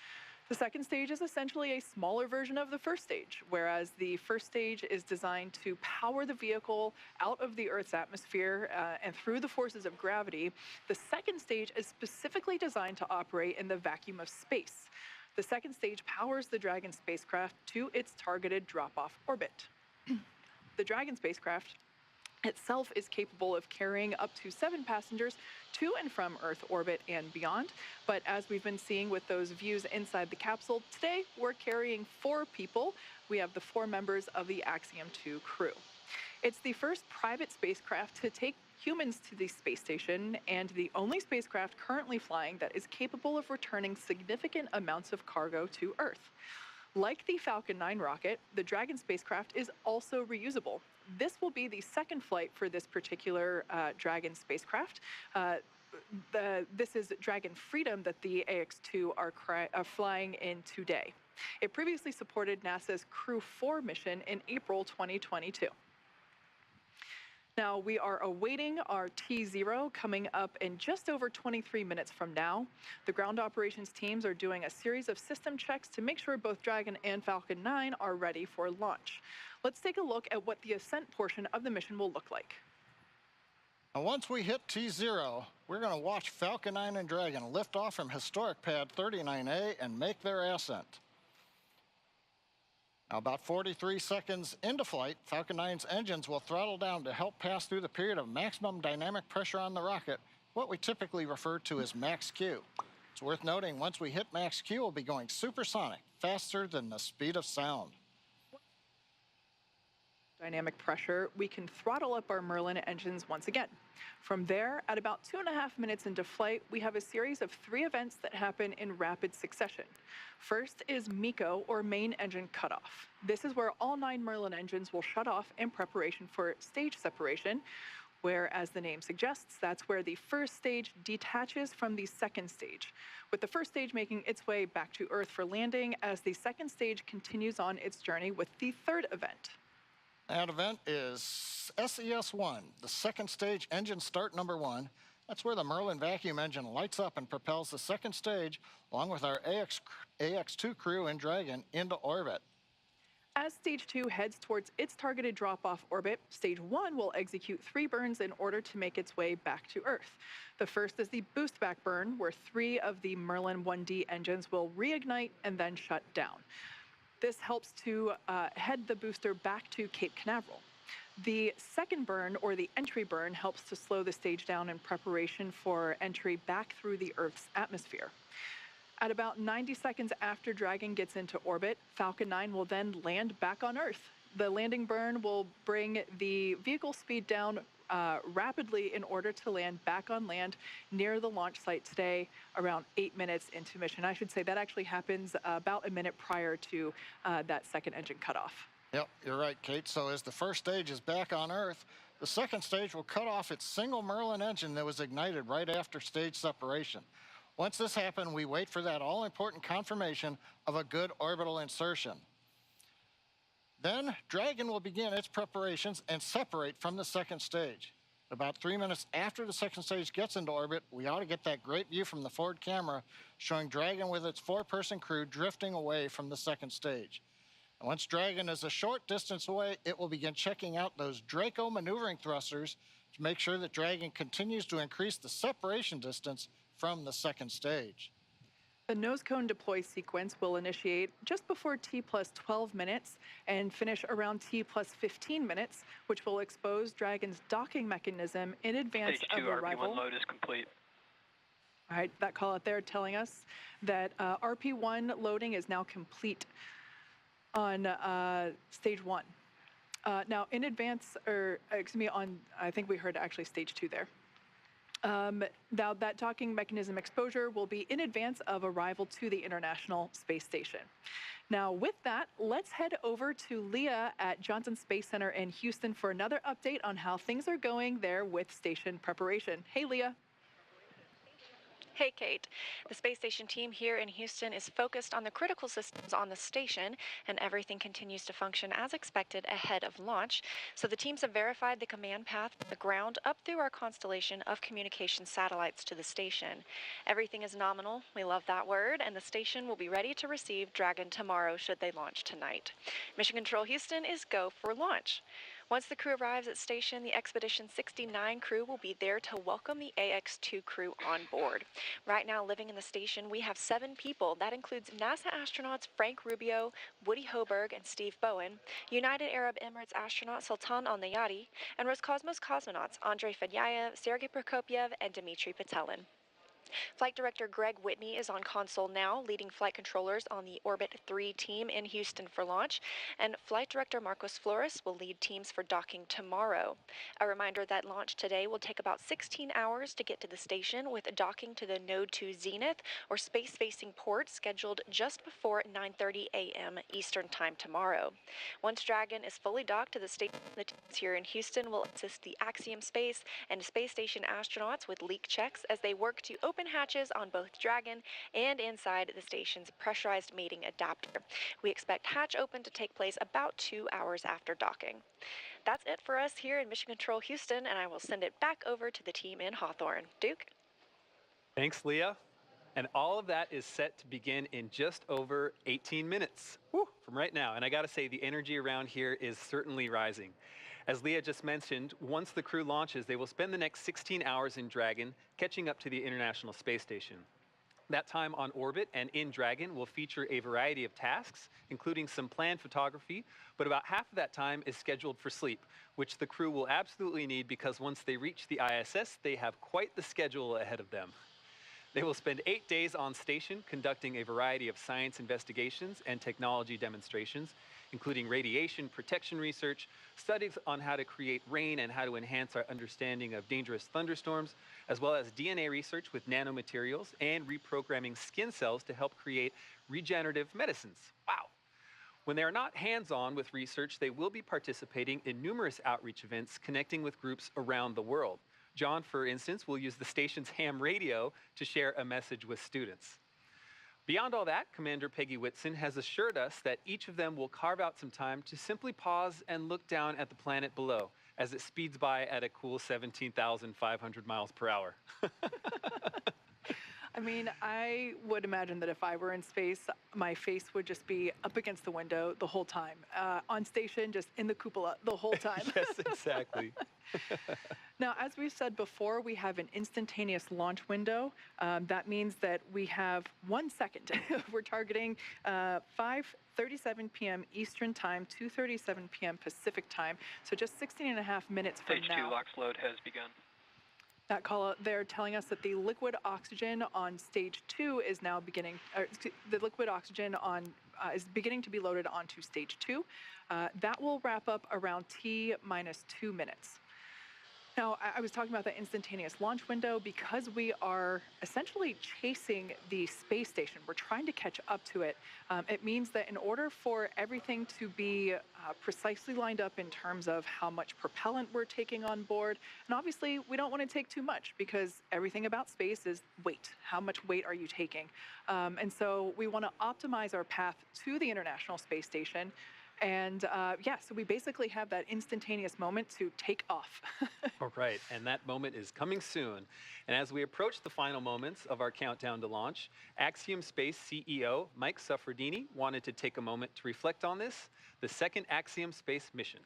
The second stage is essentially a smaller version of the first stage, whereas the first stage is designed to power the vehicle out of the Earth's atmosphere and through the forces of gravity. The second stage is specifically designed to operate in the vacuum of space. The second stage powers the Dragon spacecraft to its targeted drop-off orbit. The Dragon spacecraft itself is capable of carrying up to 7 passengers to and from Earth orbit and beyond. But as we've been seeing with those views inside the capsule, today we're carrying 4 people. We have the 4 members of the Axiom 2 crew. It's the first private spacecraft to take humans to the space station and the only spacecraft currently flying that is capable of returning significant amounts of cargo to Earth. Like the Falcon 9 rocket, the Dragon spacecraft is also reusable. This will be the second flight for this particular Dragon spacecraft. This is Dragon Freedom that the AX-2 are flying in today. It previously supported NASA's Crew 4 mission in April 2022. Now, we are awaiting our T0 coming up in just over 23 minutes from now. The ground operations teams are doing a series of system checks to make sure both Dragon and Falcon 9 are ready for launch. Let's take a look at what the ascent portion of the mission will look like. Now, once we hit T0, we're going to watch Falcon 9 and Dragon lift off from historic Pad 39A and make their ascent. Now, about 43 seconds into flight, Falcon 9's engines will throttle down to help pass through the period of maximum dynamic pressure on the rocket, what we typically refer to as max Q. It's worth noting, once we hit max Q, we'll be going supersonic, faster than the speed of sound. Dynamic pressure, we can throttle up our Merlin engines once again. From there, at about 2.5 minutes into flight, we have a series of 3 events that happen in rapid succession. First is MECO, or main engine cutoff. This is where all 9 Merlin engines will shut off in preparation for stage separation. where, as the name suggests, that's where the first stage detaches from the second stage, with the first stage making its way back to Earth for landing as the second stage continues on its journey with the third event. That event is SES-1, the second stage engine start number 1. That's where the Merlin vacuum engine lights up and propels the second stage, along with our AX2 crew and Dragon, into orbit. As Stage 2 heads towards its targeted drop-off orbit, Stage 1 will execute 3 burns in order to make its way back to Earth. The first is the boost back burn, where 3 of the Merlin 1D engines will reignite and then shut down. This helps to head the booster back to Cape Canaveral. The second burn, or the entry burn, helps to slow the stage down in preparation for entry back through the Earth's atmosphere. At about 90 seconds after Dragon gets into orbit, Falcon 9 will then land back on Earth. The landing burn will bring the vehicle speed down rapidly in order to land back on land near the launch site today, around 8 minutes into mission. I should say that actually happens about a minute prior to that second engine cutoff. Yep, you're right, Kate. So as the first stage is back on Earth, the second stage will cut off its single Merlin engine that was ignited right after stage separation. Once this happens, we wait for that all-important confirmation of a good orbital insertion. Then Dragon will begin its preparations and separate from the second stage. About 3 minutes after the second stage gets into orbit, we ought to get that great view from the forward camera showing Dragon with its 4-person crew drifting away from the second stage. And once Dragon is a short distance away, it will begin checking out those Draco maneuvering thrusters to make sure that Dragon continues to increase the separation distance from the second stage. The nose cone deploy sequence will initiate just before T plus 12 minutes and finish around T plus 15 minutes, which will expose Dragon's docking mechanism in advance Stage of 2 arrival. RP1 load is complete. All right, that call out there telling us that RP1 loading is now complete on Stage 1. Now, in advance, or excuse me, on, I think we heard actually Stage 2 there. Now, that docking mechanism exposure will be in advance of arrival to the International Space Station. Now, with that, let's head over to Leah at Johnson Space Center in Houston for another update on how things are going there with station preparation. Hey, Leah. Hey, Kate. The space station team here in Houston is focused on the critical systems on the station, and everything continues to function as expected ahead of launch. So the teams have verified the command path from the ground up through our constellation of communication satellites to the station. Everything is nominal. We love that word, and the station will be ready to receive Dragon tomorrow should they launch tonight. Mission Control Houston is go for launch. Once the crew arrives at station, the Expedition 69 crew will be there to welcome the AX2 crew on board. Right now, living in the station, we have 7 people. That includes NASA astronauts Frank Rubio, Woody Hoburg, and Steve Bowen, United Arab Emirates astronaut Sultan Al-Nayati, and Roscosmos cosmonauts Andrei Fedyayev, Sergei Prokopyev, and Dmitry Petelin. Flight Director Greg Whitney is on console now, leading flight controllers on the Orbit 3 team in Houston for launch, and Flight Director Marcos Flores will lead teams for docking tomorrow. A reminder that launch today will take about 16 hours to get to the station, with docking to the Node 2 Zenith or space-facing port scheduled just before 9:30 a.m. Eastern Time tomorrow. Once Dragon is fully docked to the station, the teams here in Houston will assist the Axiom space and space station astronauts with leak checks as they work to open hatches on both Dragon and inside the station's pressurized mating adapter. We expect hatch open to take place about 2 hours after docking. That's it for us here in Mission Control Houston, and I will send it back over to the team in Hawthorne. Duke? Thanks, Leah. And all of that is set to begin in just over 18 minutes from right now. And I got to say, the energy around here is certainly rising. As Leah just mentioned, once the crew launches, they will spend the next 16 hours in Dragon, catching up to the International Space Station. That time on orbit and in Dragon will feature a variety of tasks, including some planned photography, but about half of that time is scheduled for sleep, which the crew will absolutely need because once they reach the ISS, they have quite the schedule ahead of them. They will spend 8 days on station conducting a variety of science investigations and technology demonstrations, including radiation protection research, studies on how to create rain and how to enhance our understanding of dangerous thunderstorms, as well as DNA research with nanomaterials and reprogramming skin cells to help create regenerative medicines. Wow. When they are not hands-on with research, they will be participating in numerous outreach events connecting with groups around the world. John, for instance, will use the station's ham radio to share a message with students. Beyond all that, Commander Peggy Whitson has assured us that each of them will carve out some time to simply pause and look down at the planet below as it speeds by at a cool 17,500 miles per hour. I mean, I would imagine that if I were in space, my face would just be up against the window the whole time. On station, just in the cupola the whole time. Yes, exactly. Now, as we've said before, we have an instantaneous launch window. That means that we have 1 second. We're targeting 5:37 p.m. Eastern Time, 2:37 p.m. Pacific Time. So just 16.5 minutes from Stage now. 2 LOX load has begun. That call, they're telling us that the liquid oxygen on stage 2 is now beginning, the liquid oxygen on is beginning to be loaded onto stage 2. That will wrap up around T minus 2 minutes. Now, I was talking about the instantaneous launch window because we are essentially chasing the space station. We're trying to catch up to it. It means that in order for everything to be precisely lined up in terms of how much propellant we're taking on board, and obviously we don't want to take too much because everything about space is weight. How much weight are you taking? And so we want to optimize our path to the International Space Station. And yeah, so we basically have that instantaneous moment to take off. All right, and that moment is coming soon. And as we approach the final moments of our countdown to launch, Axiom Space CEO Mike Suffredini wanted to take a moment to reflect on this, the second Axiom Space mission.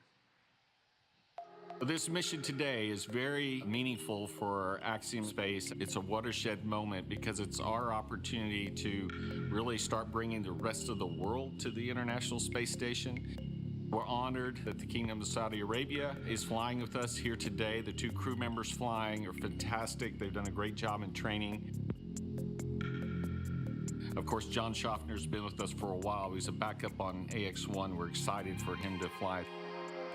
This mission today is very meaningful for Axiom Space. It's a watershed moment because it's our opportunity to really start bringing the rest of the world to the International Space Station. We're honored that the Kingdom of Saudi Arabia is flying with us here today. The 2 crew members flying are fantastic. They've done a great job in training. Of course, John Schaffner's been with us for a while. He's a backup on AX-1. We're excited for him to fly.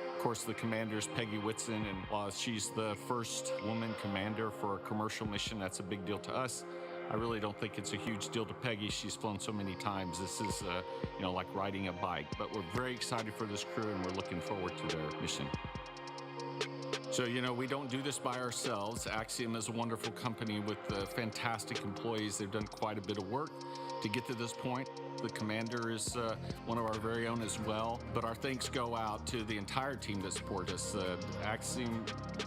Of course, the commander's Peggy Whitson, and while she's the first woman commander for a commercial mission, that's a big deal to us. I really don't think it's a huge deal to Peggy. She's flown so many times. This is, like riding a bike. But we're very excited for this crew, and we're looking forward to their mission. So, we don't do this by ourselves. Axiom is a wonderful company with fantastic employees. They've done quite a bit of work to get to this point. The commander is one of our very own as well. But our thanks go out to the entire team that support us. Axiom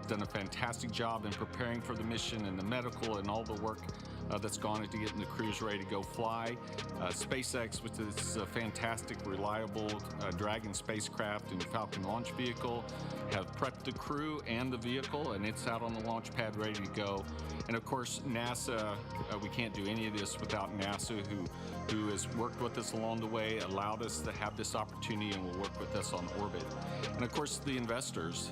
done a fantastic job in preparing for the mission and the medical and all the work that's gone into getting the crews ready to go fly. SpaceX, with its fantastic, reliable Dragon spacecraft and Falcon launch vehicle, have prepped the crew and the vehicle, and it's out on the launch pad ready to go. And of course, NASA, we can't do any of this without NASA, who has worked with us along the way, allowed us to have this opportunity, and will work with us on orbit. And of course, the investors.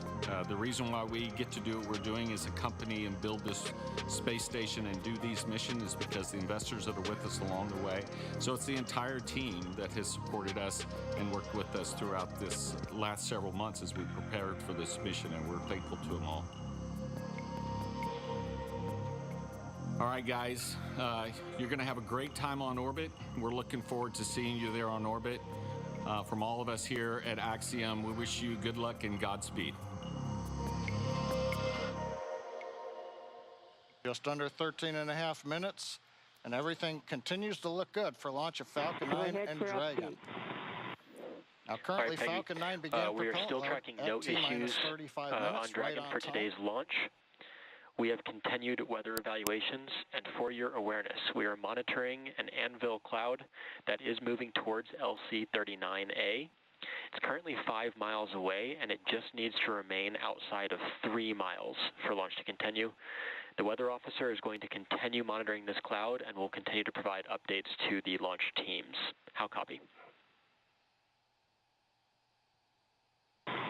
The reason why we get to do what we're doing as a company and build this space station and do these missions is because the investors that are with us along the way. So it's the entire team that has supported us and worked with us throughout this last several months as we prepared for this mission, and we're thankful to them all. All right, guys, you're going to have a great time on orbit. We're looking forward to seeing you there on orbit. From all of us here at Axiom, we wish you good luck and Godspeed. Just under 13.5 minutes, and everything continues to look good for launch of Falcon 9 and Dragon. Now, currently, Peggy, Falcon 9 began we are still tracking no issues on Dragon for today's launch. We have continued weather evaluations, and for your awareness, we are monitoring an anvil cloud that is moving towards LC-39A. It's currently 5 miles away, and it just needs to remain outside of 3 miles for launch to continue. The weather officer is going to continue monitoring this cloud and will continue to provide updates to the launch teams. How copy?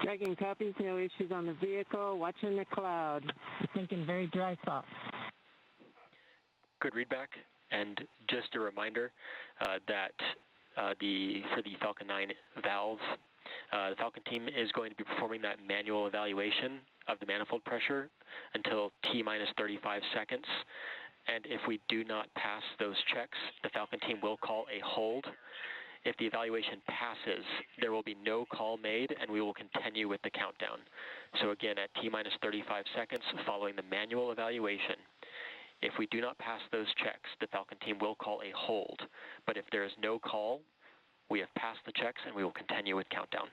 Dragon copies, no issues on the vehicle, watching the cloud. I'm thinking very dry spot. Good readback, and just a reminder that for the Falcon 9 valve, the Falcon team is going to be performing that manual evaluation of the manifold pressure until T-minus 35 seconds. And if we do not pass those checks, the Falcon team will call a hold. If the evaluation passes, there will be no call made, and we will continue with the countdown. So again, at T-minus 35 seconds following the manual evaluation, if we do not pass those checks, the Falcon team will call a hold. But if there is no call, we have passed the checks, and we will continue with countdown.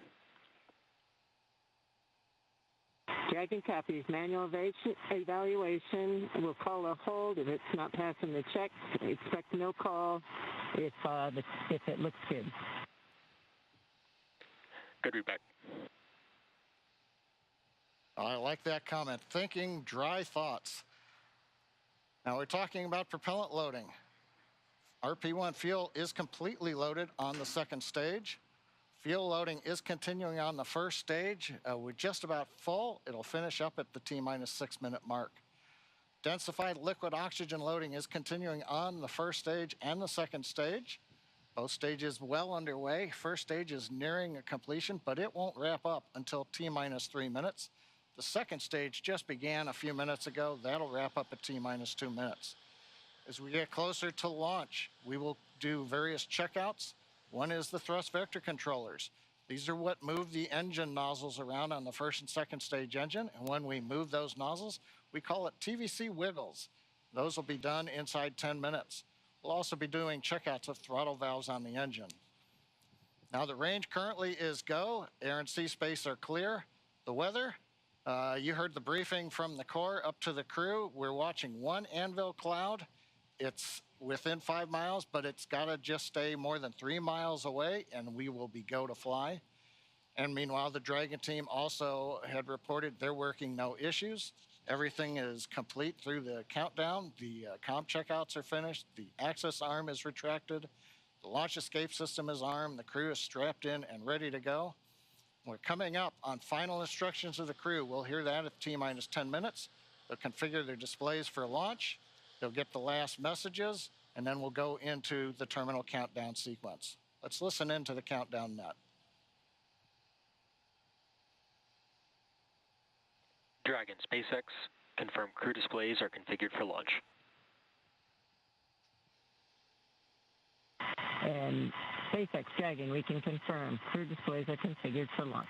Dragon copies. Manual evaluation. We'll call a hold if it's not passing the checks. Expect no call if it looks good. Good read back. I like that comment. Thinking dry thoughts. Now we're talking about propellant loading. RP1 fuel is completely loaded on the second stage. Fuel loading is continuing on the first stage. We're just about full. It'll finish up at the T-minus 6-minute mark. Densified liquid oxygen loading is continuing on the first stage and the second stage. Both stages well underway. First stage is nearing a completion, but it won't wrap up until T-minus 3 minutes. The second stage just began a few minutes ago. That'll wrap up at T-minus 2 minutes. As we get closer to launch, we will do various checkouts. One is the thrust vector controllers. These are what move the engine nozzles around on the first and second stage engine. And when we move those nozzles, we call it TVC wiggles. Those will be done inside 10 minutes. We'll also be doing checkouts of throttle valves on the engine. Now the range currently is go. Air and sea space are clear. The weather, you heard the briefing from the Corps up to the crew. We're watching one anvil cloud. It's within 5 miles, but it's got to just stay more than 3 miles away, and we will be go to fly. And meanwhile, the Dragon team also had reported they're working no issues. Everything is complete through the countdown. The comm checkouts are finished. The access arm is retracted. The launch escape system is armed. The crew is strapped in and ready to go. We're coming up on final instructions of the crew. We'll hear that at T-minus 10 minutes. They'll configure their displays for launch. They'll get the last messages, and then we'll go into the terminal countdown sequence. Let's listen into the countdown net. Dragon, SpaceX, confirm crew displays are configured for launch. And SpaceX, Dragon, we can confirm crew displays are configured for launch.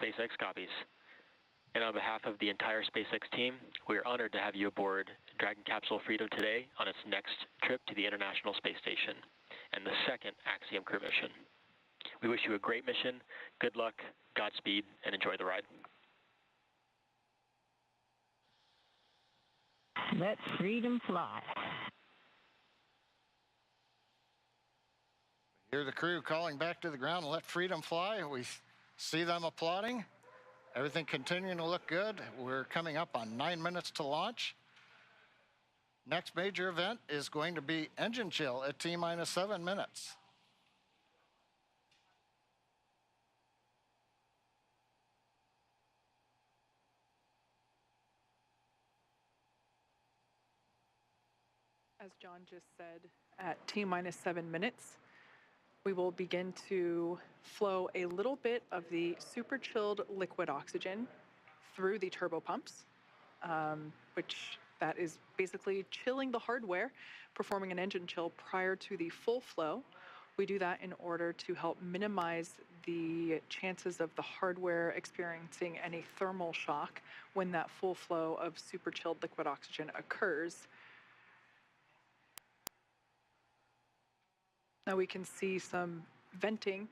SpaceX copies. And on behalf of the entire SpaceX team, we are honored to have you aboard Dragon Capsule Freedom today on its next trip to the International Space Station and the second Axiom crew mission. We wish you a great mission, good luck, Godspeed, and enjoy the ride. Let freedom fly. Hear the crew calling back to the ground, let freedom fly. We see them applauding. Everything continuing to look good. We're coming up on 9 minutes to launch. Next major event is going to be engine chill at T-minus 7 minutes. As John just said, at T-minus 7 minutes, we will begin to flow a little bit of the super chilled liquid oxygen through the turbo pumps, which that is basically chilling the hardware, performing an engine chill prior to the full flow. We do that in order to help minimize the chances of the hardware experiencing any thermal shock when that full flow of super chilled liquid oxygen occurs. Now we can see some venting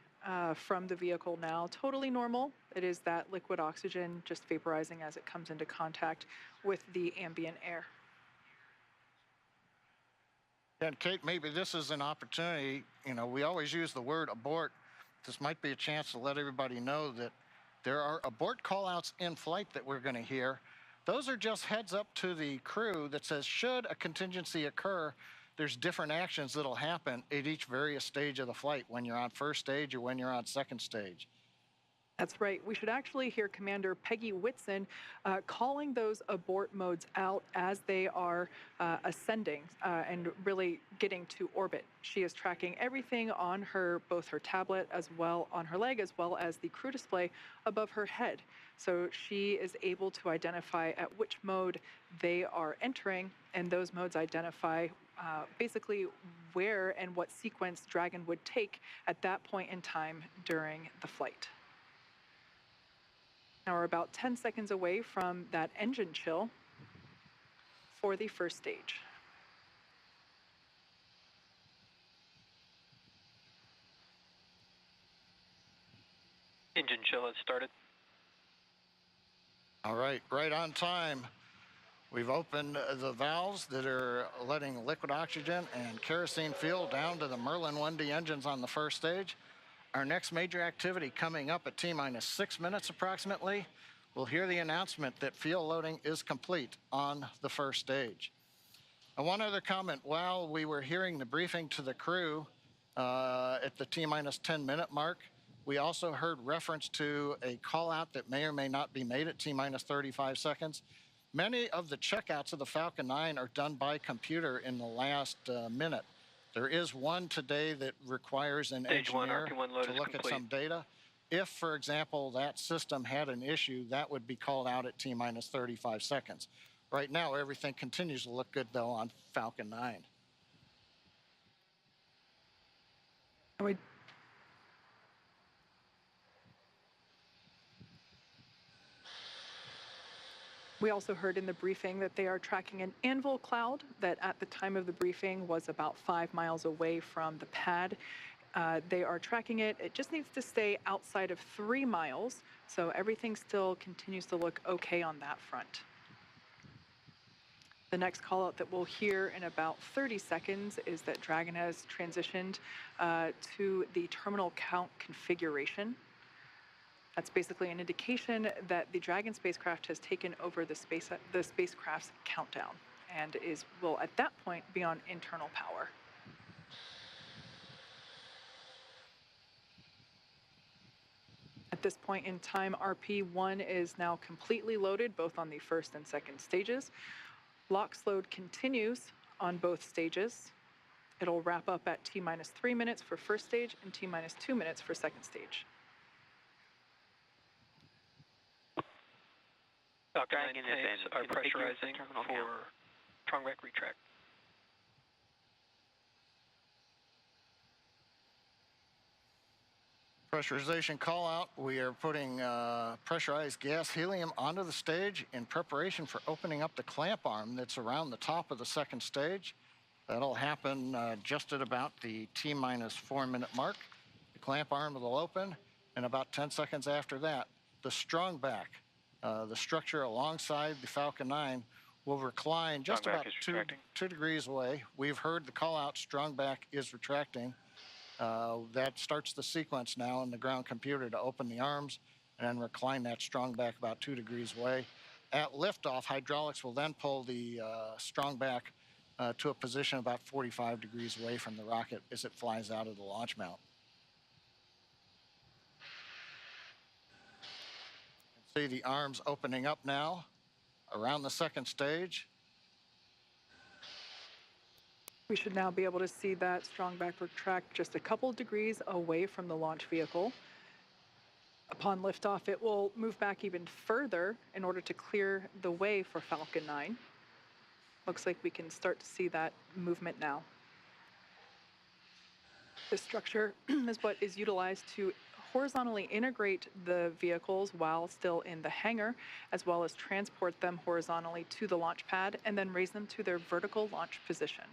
from the vehicle now, totally normal. It is that liquid oxygen just vaporizing as it comes into contact with the ambient air. And Kate, maybe this is an opportunity. You know, we always use the word abort. This might be a chance to let everybody know that there are abort callouts in flight that we're going to hear. Those are just heads up to the crew that says, should a contingency occur, there's different actions that'll happen at each various stage of the flight when you're on first stage or when you're on second stage. That's right. We should actually hear Commander Peggy Whitson calling those abort modes out as they are ascending and really getting to orbit. She is tracking everything on both her tablet as well on her leg, as well as the crew display above her head. So she is able to identify at which mode they are entering, and those modes identify basically where and what sequence Dragon would take at that point in time during the flight. Now we're about 10 seconds away from that engine chill for the first stage. Engine chill has started. All right, right on time. We've opened the valves that are letting liquid oxygen and kerosene fuel down to the Merlin 1D engines on the first stage. Our next major activity coming up at T-minus 6 minutes approximately, we'll hear the announcement that fuel loading is complete on the first stage. And one other comment, while we were hearing the briefing to the crew at the T-minus 10 minute mark, we also heard reference to a call out that may or may not be made at T-minus 35 seconds. Many of the checkouts of the Falcon 9 are done by computer in the last minute. There is one today that requires an engineer to look at some data. If, for example, that system had an issue, that would be called out at T-minus 35 seconds. Right now, everything continues to look good, though, on Falcon 9. We also heard in the briefing that they are tracking an anvil cloud that at the time of the briefing was about 5 miles away from the pad. They are tracking it. It just needs to stay outside of 3 miles, so everything still continues to look okay on that front. The next call out that we'll hear in about 30 seconds is that Dragon has transitioned to the terminal count configuration. That's basically an indication that the Dragon spacecraft has taken over the spacecraft's countdown and will at that point be on internal power. At this point in time, RP-1 is now completely loaded, both on the first and second stages. LOX load continues on both stages. It'll wrap up at T-minus 3 minutes for first stage and T-minus 2 minutes for second stage. Dragon tanks are pressurizing for Trongwreck retract. Pressurization call out. We are putting pressurized gas helium onto the stage in preparation for opening up the clamp arm that's around the top of the second stage. That'll happen just at about the T-minus 4 minute mark. The clamp arm will open, and about 10 seconds after that, the strong back, the structure alongside the Falcon 9, will recline just about 2 degrees away. We've heard the call out, strong back is retracting. That starts the sequence now in the ground computer to open the arms and then recline that strong back about 2 degrees away. At liftoff, hydraulics will then pull the strong back to a position about 45 degrees away from the rocket as it flies out of the launch mount. See the arms opening up now around the second stage. We should now be able to see that strong back retract just a couple degrees away from the launch vehicle. Upon liftoff, it will move back even further in order to clear the way for Falcon 9. Looks like we can start to see that movement now. This structure is what is utilized to horizontally integrate the vehicles while still in the hangar, as well as transport them horizontally to the launch pad and then raise them to their vertical launch position.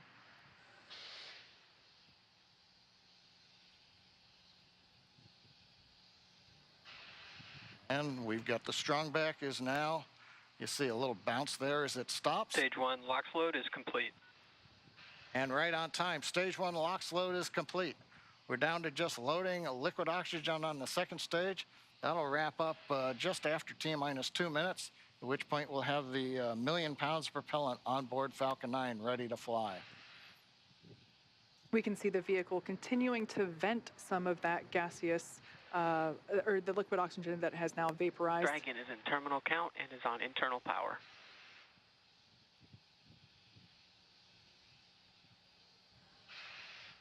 And we've got the strong back is now, you see a little bounce there as it stops. Stage 1 LOX load is complete. And right on time, stage 1 LOX load is complete. We're down to just loading a liquid oxygen on the second stage. That'll wrap up just after T-minus 2 minutes, at which point we'll have the 1 million pounds of propellant on board Falcon 9 ready to fly. We can see the vehicle continuing to vent some of that gaseous or the liquid oxygen that has now vaporized. Dragon is in terminal count and is on internal power.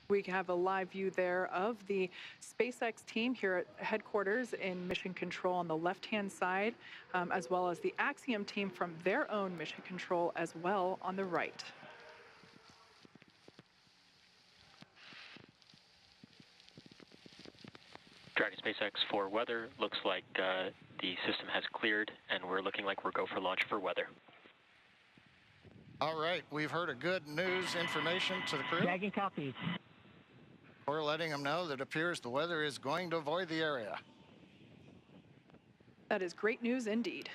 We have a live view there of the SpaceX team here at headquarters in mission control on the left-hand side, as well as the Axiom team from their own mission control as well on the right. Dragon SpaceX for weather. Looks like the system has cleared, and we're looking like we're go for launch for weather. All right, we've heard a good news information to the crew. Dragon copies. We're letting them know that it appears the weather is going to avoid the area. That is great news indeed.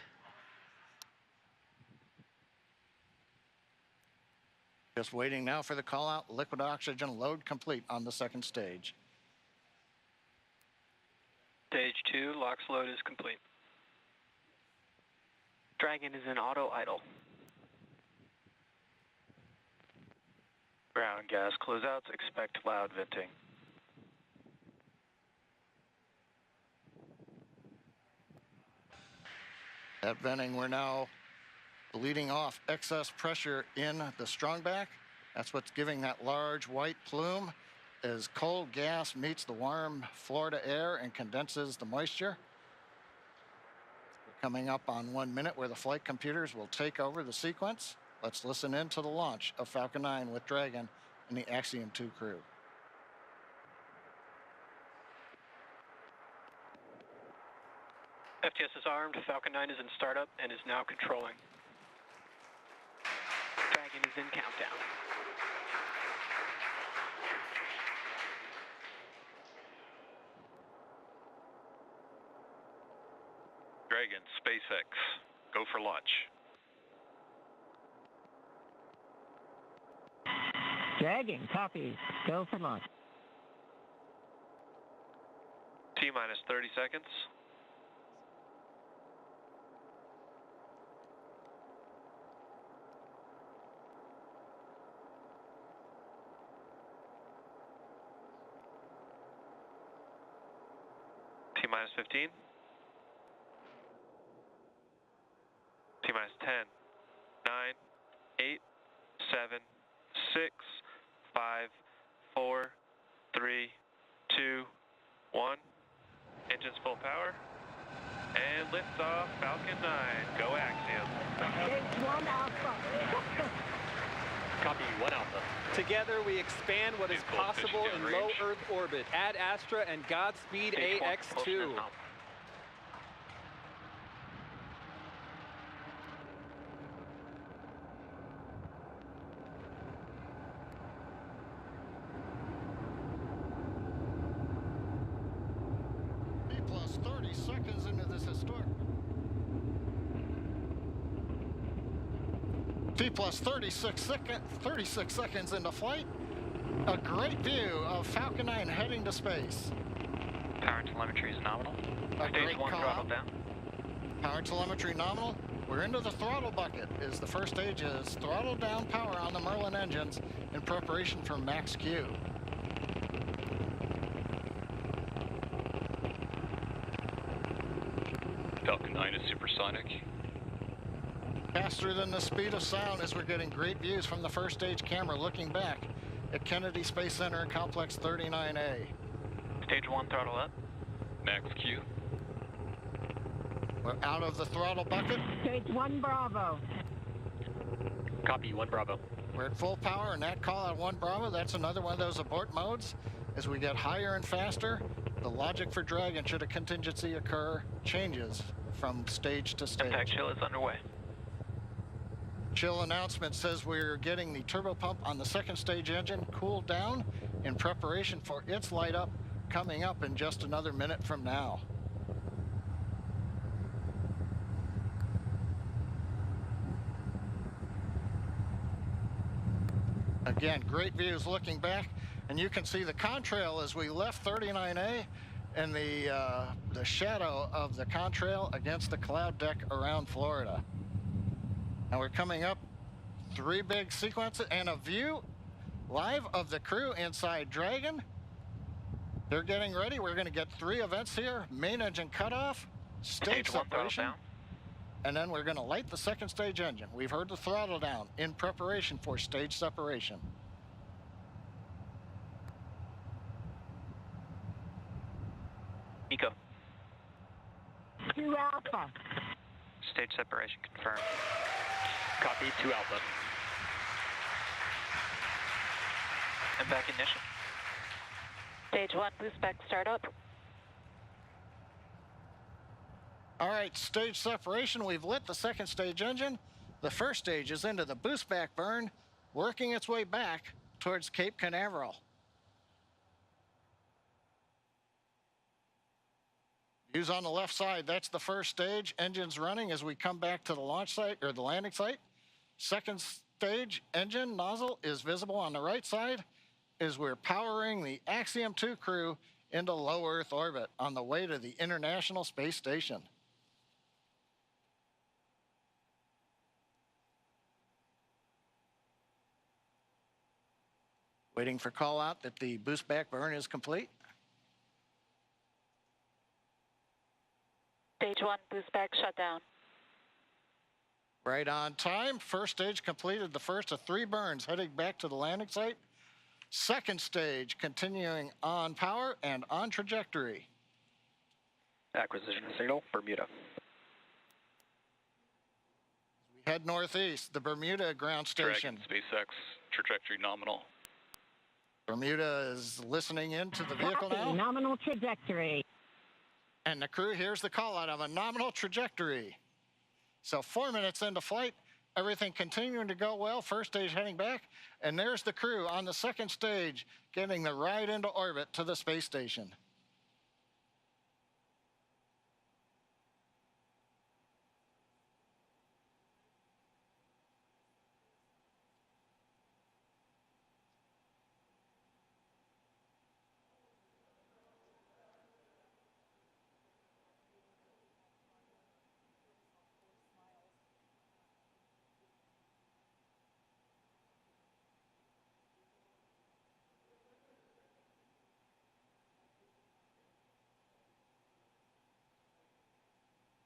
Just waiting now for the call out. Liquid oxygen load complete on the second stage. Stage 2, LOX load is complete. Dragon is in auto idle. Ground gas closeouts, expect loud venting. At venting, we're now bleeding off excess pressure in the strongback. That's what's giving that large white plume as cold gas meets the warm Florida air and condenses the moisture. We're coming up on 1 minute where the flight computers will take over the sequence. Let's listen in to the launch of Falcon 9 with Dragon and the Axiom 2 crew. FTS is armed, Falcon 9 is in startup and is now controlling. Dragon is in countdown. Dragon, SpaceX, go for launch. Dragon, copy. Go for launch. T-minus 30 seconds. T-minus 15. T-minus 10, 9, 8, 7, 6, 5, 4, 3, 2, 1. Engines full power. And liftoff, Falcon 9. Go Axiom. It's 1 Alpha. Copy, 1 Alpha. Together we expand what is possible in low Earth orbit. Ad Astra and Godspeed AX2. Plus 30 seconds into this historic. T plus 36 seconds into flight. A great view of Falcon 9 heading to space. Power telemetry is nominal. Stage 1 throttle down. Power telemetry nominal. We're into the throttle bucket as the first stage is throttle down power on the Merlin engines in preparation for max Q. Falcon 9 is supersonic. Faster than the speed of sound as we're getting great views from the first stage camera looking back at Kennedy Space Center in Complex 39A. Stage 1 throttle up. Max Q. We're out of the throttle bucket. Stage 1 Bravo. Copy, 1 Bravo. We're at full power, and that call out 1 Bravo, that's another one of those abort modes. As we get higher and faster, the logic for Dragon, should a contingency occur, changes from stage to stage. Impact chill is underway. Chill announcement says we're getting the turbopump on the second stage engine cooled down in preparation for its light up coming up in just another minute from now. Again, great views looking back, and you can see the contrail as we left 39A and the shadow of the contrail against the cloud deck around Florida. And we're coming up 3 big sequences and a view live of the crew inside Dragon. They're getting ready. We're going to get 3 events here. Main engine cutoff, stage separation, and then we're going to light the second stage engine. We've heard the throttle down in preparation for stage separation. Nico. 2 Alpha. Stage separation confirmed. Copy, 2 Alpha. And back ignition. Stage 1 boost back startup. All right, stage separation. We've lit the second stage engine. The first stage is into the boost back burn, working its way back towards Cape Canaveral. Views on the left side, that's the first stage. Engines running as we come back to the launch site or the landing site. Second stage engine nozzle is visible on the right side as we're powering the Axiom 2 crew into low Earth orbit on the way to the International Space Station. Waiting for call out that the boost back burn is complete. Stage 1 boost back shutdown. Right on time. First stage completed the first of 3 burns heading back to the landing site. Second stage continuing on power and on trajectory. Acquisition signal, Bermuda. We head northeast, the Bermuda ground station. Dragon, SpaceX, trajectory nominal. Bermuda is listening into the vehicle now. Nominal trajectory. And the crew hears the call out of a nominal trajectory. So 4 minutes into flight, everything continuing to go well. First stage heading back, and there's the crew on the second stage getting the ride into orbit to the space station.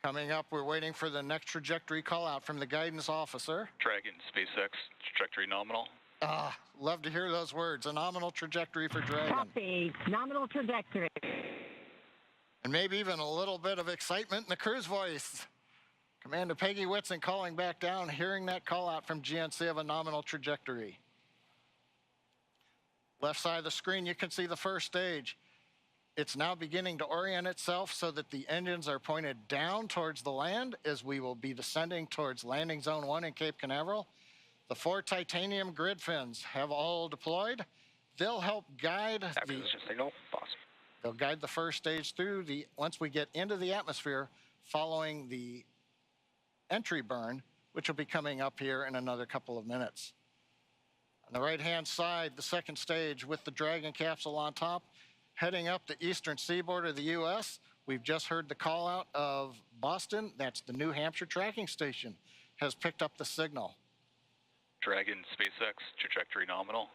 Coming up, we're waiting for the next trajectory call out from the guidance officer. Dragon, SpaceX, trajectory nominal. Love to hear those words. A nominal trajectory for Dragon. Copy. Nominal trajectory. And maybe even a little bit of excitement in the crew's voice. Commander Peggy Whitson calling back down, hearing that call out from GNC of a nominal trajectory. Left side of the screen, you can see the first stage. It's now beginning to orient itself so that the engines are pointed down towards the land as we will be descending towards landing zone 1 in Cape Canaveral. The 4 titanium grid fins have all deployed. They'll help guide They'll guide the first stage through once we get into the atmosphere following the entry burn, which will be coming up here in another couple of minutes. On the right-hand side, the second stage with the Dragon capsule on top, heading up the eastern seaboard of the U.S. We've just heard the call out of Boston. That's the New Hampshire tracking station, has picked up the signal. Dragon, SpaceX, trajectory nominal.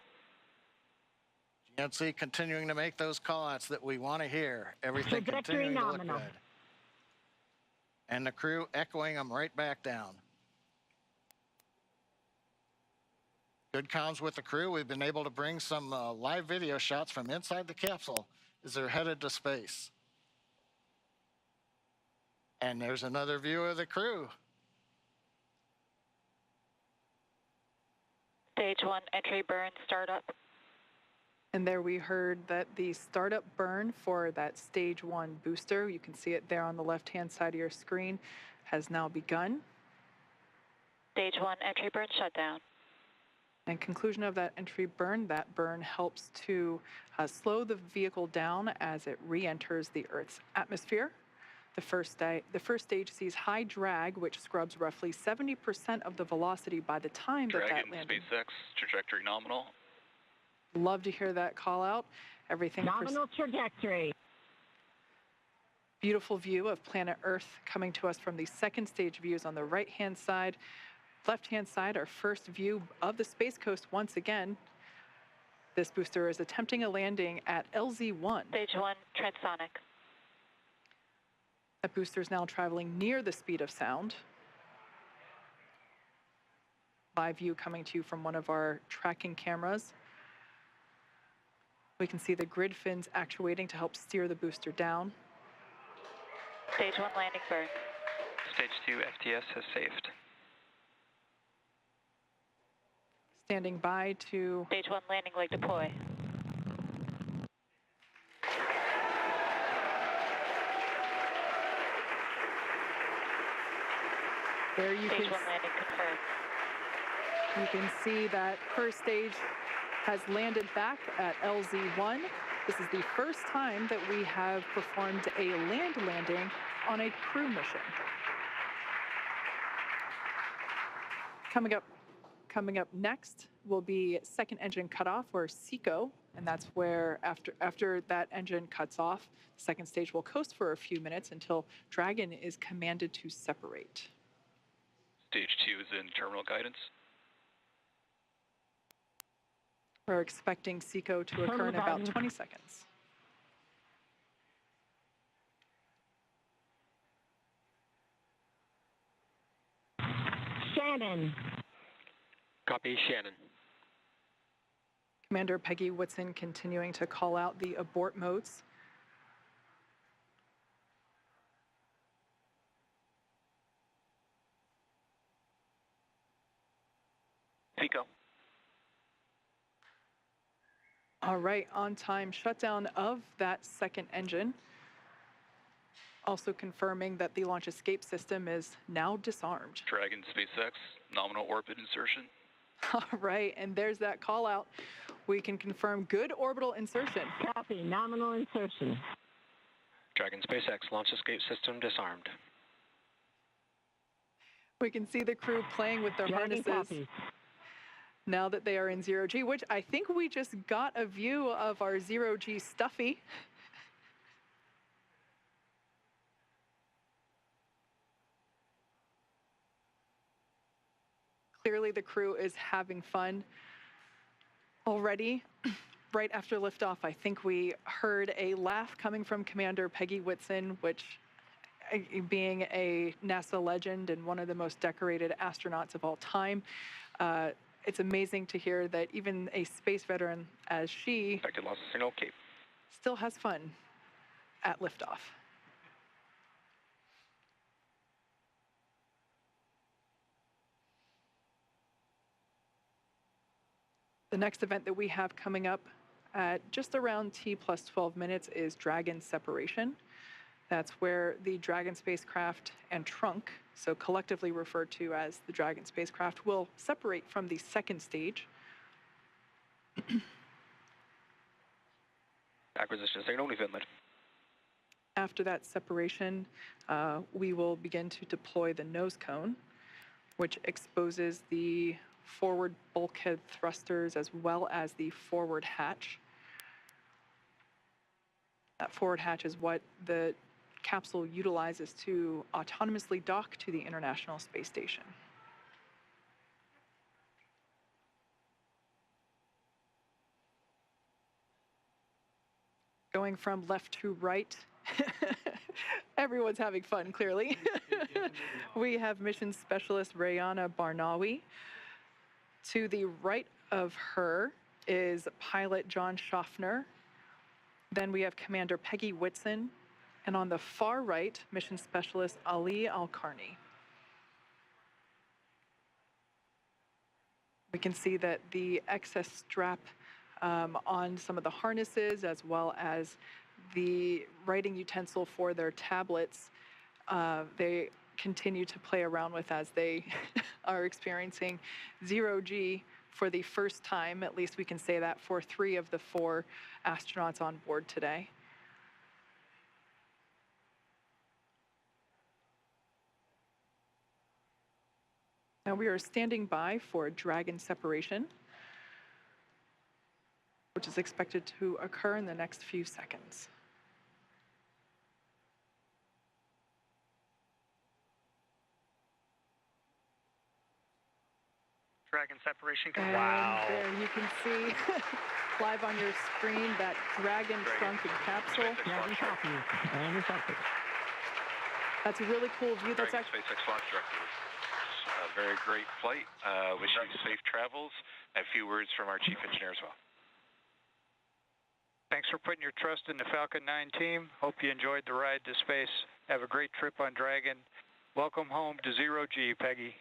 GNC continuing to make those call outs that we want to hear. Everything continuing to look good. And the crew echoing them right back down. Good comms with the crew. We've been able to bring some live video shots from inside the capsule as they're headed to space. And there's another view of the crew. Stage 1 entry burn startup. And there we heard that the startup burn for that stage 1 booster, you can see it there on the left-hand side of your screen, has now begun. Stage 1 entry burn shutdown. And conclusion of that entry burn, that burn helps to slow the vehicle down as it re-enters the Earth's atmosphere. The first stage sees high drag, which scrubs roughly 70% of the velocity by the time that landing. SpaceX, trajectory nominal. Love to hear that call out. Everything nominal trajectory. Beautiful view of planet Earth coming to us from the second stage views on the right-hand side. Left-hand side, our first view of the Space Coast once again. This booster is attempting a landing at LZ1. Stage 1, transonic. That booster is now traveling near the speed of sound. Live view coming to you from one of our tracking cameras. We can see the grid fins actuating to help steer the booster down. Stage 1 landing burn. Stage 2 FTS has saved. Standing by to... Stage 1 landing leg deploy. There you Stage can... 1 landing confirmed. You can see that first stage has landed back at LZ1. This is the first time that we have performed a land landing on a crew mission. Coming up next will be second engine cutoff, or SECO, and that's where after that engine cuts off, the second stage will coast for a few minutes until Dragon is commanded to separate. Stage 2 is in terminal guidance. We're expecting SECO to occur in about 20 seconds. Shannon. Copy, Shannon. Commander Peggy Whitson continuing to call out the abort modes. SECO. All right, on time shutdown of that second engine. Also confirming that the launch escape system is now disarmed. Dragon SpaceX, nominal orbit insertion. All right, and there's that call out. We can confirm good orbital insertion. Copy, nominal insertion. Dragon SpaceX, launch escape system disarmed. We can see the crew playing with their Dragon harnesses. copy. Now that they are in zero-G, which I think we just got a view of our zero-G Stuffy. Clearly the crew is having fun already. Right after liftoff, I think we heard a laugh coming from Commander Peggy Whitson, which, being a NASA legend and one of the most decorated astronauts of all time, it's amazing to hear that even a space veteran as she Expected loss of signal, Cape. still has fun at liftoff. The next event that we have coming up at just around T+12 minutes is Dragon separation. That's where the Dragon spacecraft and trunk, so collectively referred to as the Dragon spacecraft, will separate from the second stage. Acquisition signal, Newfoundland. After that separation, we will begin to deploy the nose cone, which exposes the forward bulkhead thrusters as well as the forward hatch. That forward hatch is what the capsule utilizes to autonomously dock to the International Space Station. Going from left to right, everyone's having fun, clearly. We have mission specialist Rayana Barnawi. To the right of her is pilot John Schaffner. Then we have Commander Peggy Whitson. And on the far right, mission specialist Ali Al-Karni. We can see that the excess strap on some of the harnesses, as well as the writing utensil for their tablets, they continue to play around with as they are experiencing zero-G for the first time. At least we can say that for 3 of the 4 astronauts on board today. Now we are standing by for Dragon separation, which is expected to occur in the next few seconds. Dragon separation. And Wow. there you can see live on your screen, that Dragon shrunken capsule. That's a really cool view. That's actually SpaceX launch director. A very great flight. Wish you safe travels. And a few words from our chief engineer as well. Thanks for putting your trust in the Falcon 9 team. Hope you enjoyed the ride to space. Have a great trip on Dragon. Welcome home to Zero G, Peggy.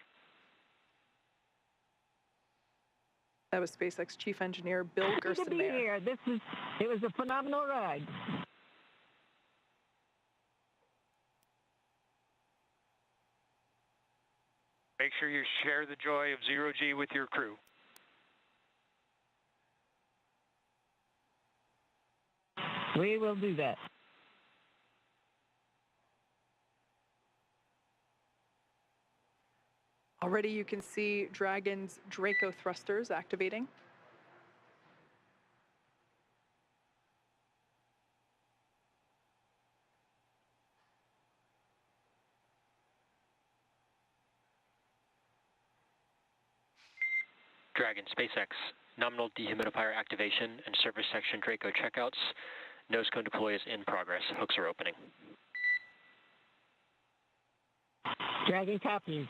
That was SpaceX Chief Engineer Bill Gersten. Good to be here. It was a phenomenal ride. Make sure you share the joy of Zero G with your crew. We will do that. Already you can see Dragon's Draco thrusters activating. Dragon SpaceX, nominal dehumidifier activation and service section Draco checkouts. Nose cone deploy is in progress. Hooks are opening. Dragon copies.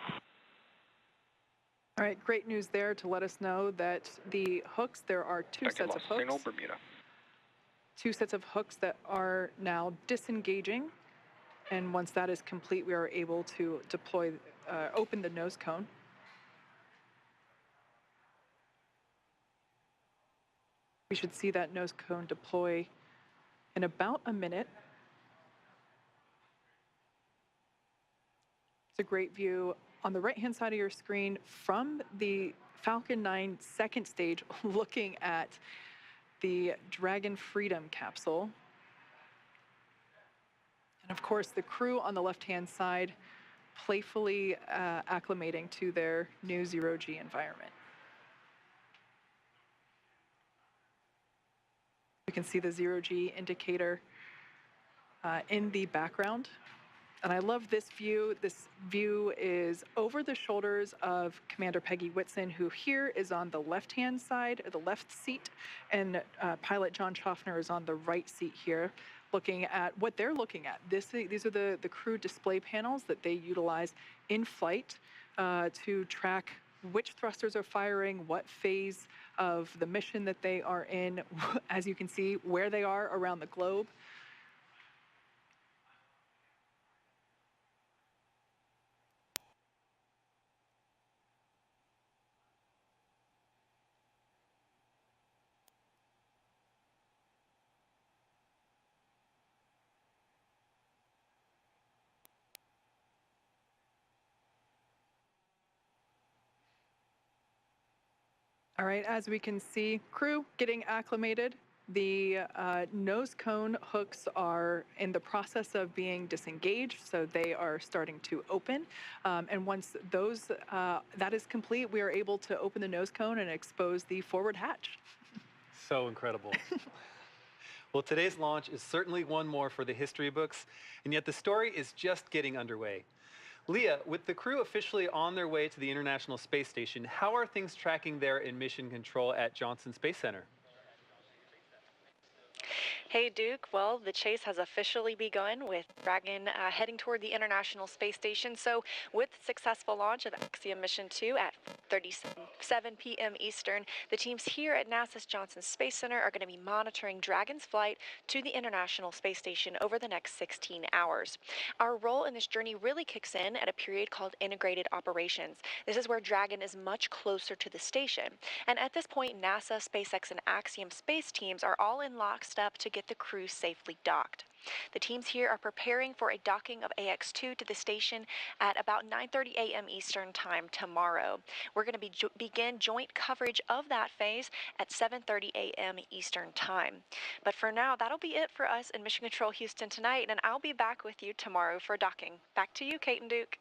All right, great news there to let us know that the hooks, there are two sets of hooks. Signal, Bermuda. Two sets of hooks that are now disengaging. And once that is complete, we are able to deploy, open the nose cone. We should see that nose cone deploy in about a minute. It's a great view on the right-hand side of your screen from the Falcon 9 second stage, looking at the Dragon Freedom capsule. And of course, the crew on the left-hand side playfully acclimating to their new zero-G environment. You can see the zero-G indicator in the background. And I love this view. This view is over the shoulders of Commander Peggy Whitson, who here is on the left-hand side, or the left seat, and pilot John Schaffner is on the right seat here, looking at what they're looking at. These are the crew display panels that they utilize in flight to track which thrusters are firing, what phase of the mission that they are in, as you can see, where they are around the globe. All right, as we can see, crew getting acclimated. The nose cone hooks are in the process of being disengaged, so they are starting to open. And once that is complete, we are able to open the nose cone and expose the forward hatch. So incredible. Well, today's launch is certainly one more for the history books, and yet the story is just getting underway. Leah, with the crew officially on their way to the International Space Station, how are things tracking there in mission control at Johnson Space Center? Hey, Duke. Well, the chase has officially begun with Dragon heading toward the International Space Station. So with the successful launch of Axiom Mission 2 at 7 p.m. Eastern, the teams here at NASA's Johnson Space Center are going to be monitoring Dragon's flight to the International Space Station over the next 16 hours. Our role in this journey really kicks in at a period called Integrated Operations. This is where Dragon is much closer to the station. And at this point, NASA, SpaceX, and Axiom space teams are all in lockstep to get the crew safely docked. The teams here are preparing for a docking of AX-2 to the station at about 9:30 a.m. Eastern Time tomorrow. We're going to begin joint coverage of that phase at 7:30 a.m. Eastern Time. But for now, that'll be it for us in Mission Control Houston tonight, and I'll be back with you tomorrow for docking. Back to you, Kate and Duke.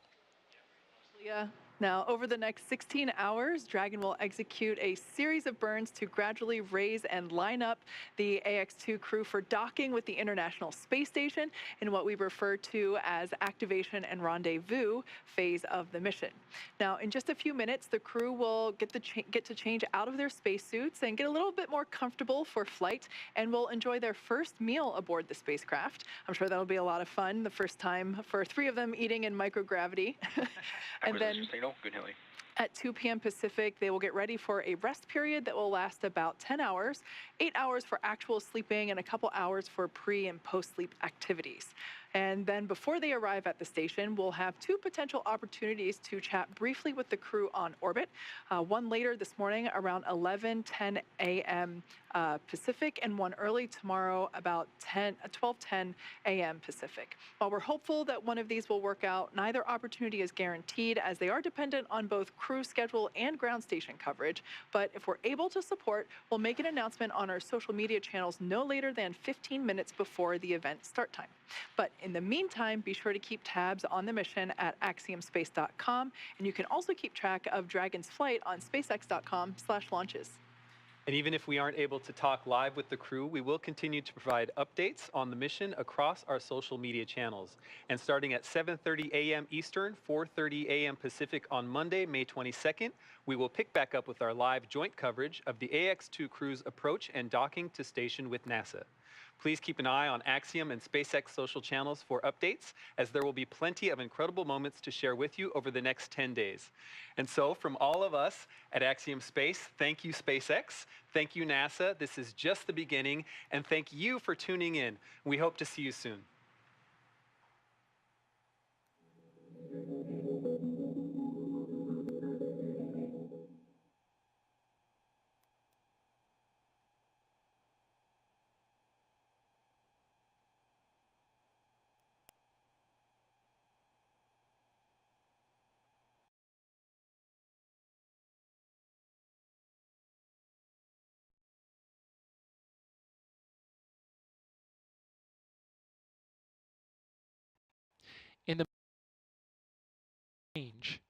Leah. Now, over the next 16 hours, Dragon will execute a series of burns to gradually raise and line up the AX-2 crew for docking with the International Space Station in what we refer to as activation and rendezvous phase of the mission. Now, in just a few minutes, the crew will get to change out of their spacesuits and get a little bit more comfortable for flight, and will enjoy their first meal aboard the spacecraft. I'm sure that'll be a lot of fun, the first time for 3 of them eating in microgravity. And then at 2 p.m. Pacific, they will get ready for a rest period that will last about 10 hours, 8 hours for actual sleeping and a couple hours for pre- and post-sleep activities. And then before they arrive at the station, we'll have 2 potential opportunities to chat briefly with the crew on orbit. One later this morning around 11:10 a.m. Pacific, and one early tomorrow about 12:10 a.m. Pacific. While we're hopeful that one of these will work out, neither opportunity is guaranteed, as they are dependent on both crew schedule and ground station coverage. But if we're able to support, we'll make an announcement on our social media channels no later than 15 minutes before the event start time. But in the meantime, be sure to keep tabs on the mission at axiomspace.com, and you can also keep track of Dragon's flight on spacex.com/launches. And even if we aren't able to talk live with the crew, we will continue to provide updates on the mission across our social media channels. And starting at 7:30 a.m. Eastern, 4:30 a.m. Pacific on Monday, May 22nd, we will pick back up with our live joint coverage of the AX-2 crew's approach and docking to station with NASA. Please keep an eye on Axiom and SpaceX social channels for updates, as there will be plenty of incredible moments to share with you over the next 10 days. And so, from all of us at Axiom Space, thank you, SpaceX. Thank you, NASA. This is just the beginning. And thank you for tuning in. We hope to see you soon. In the range.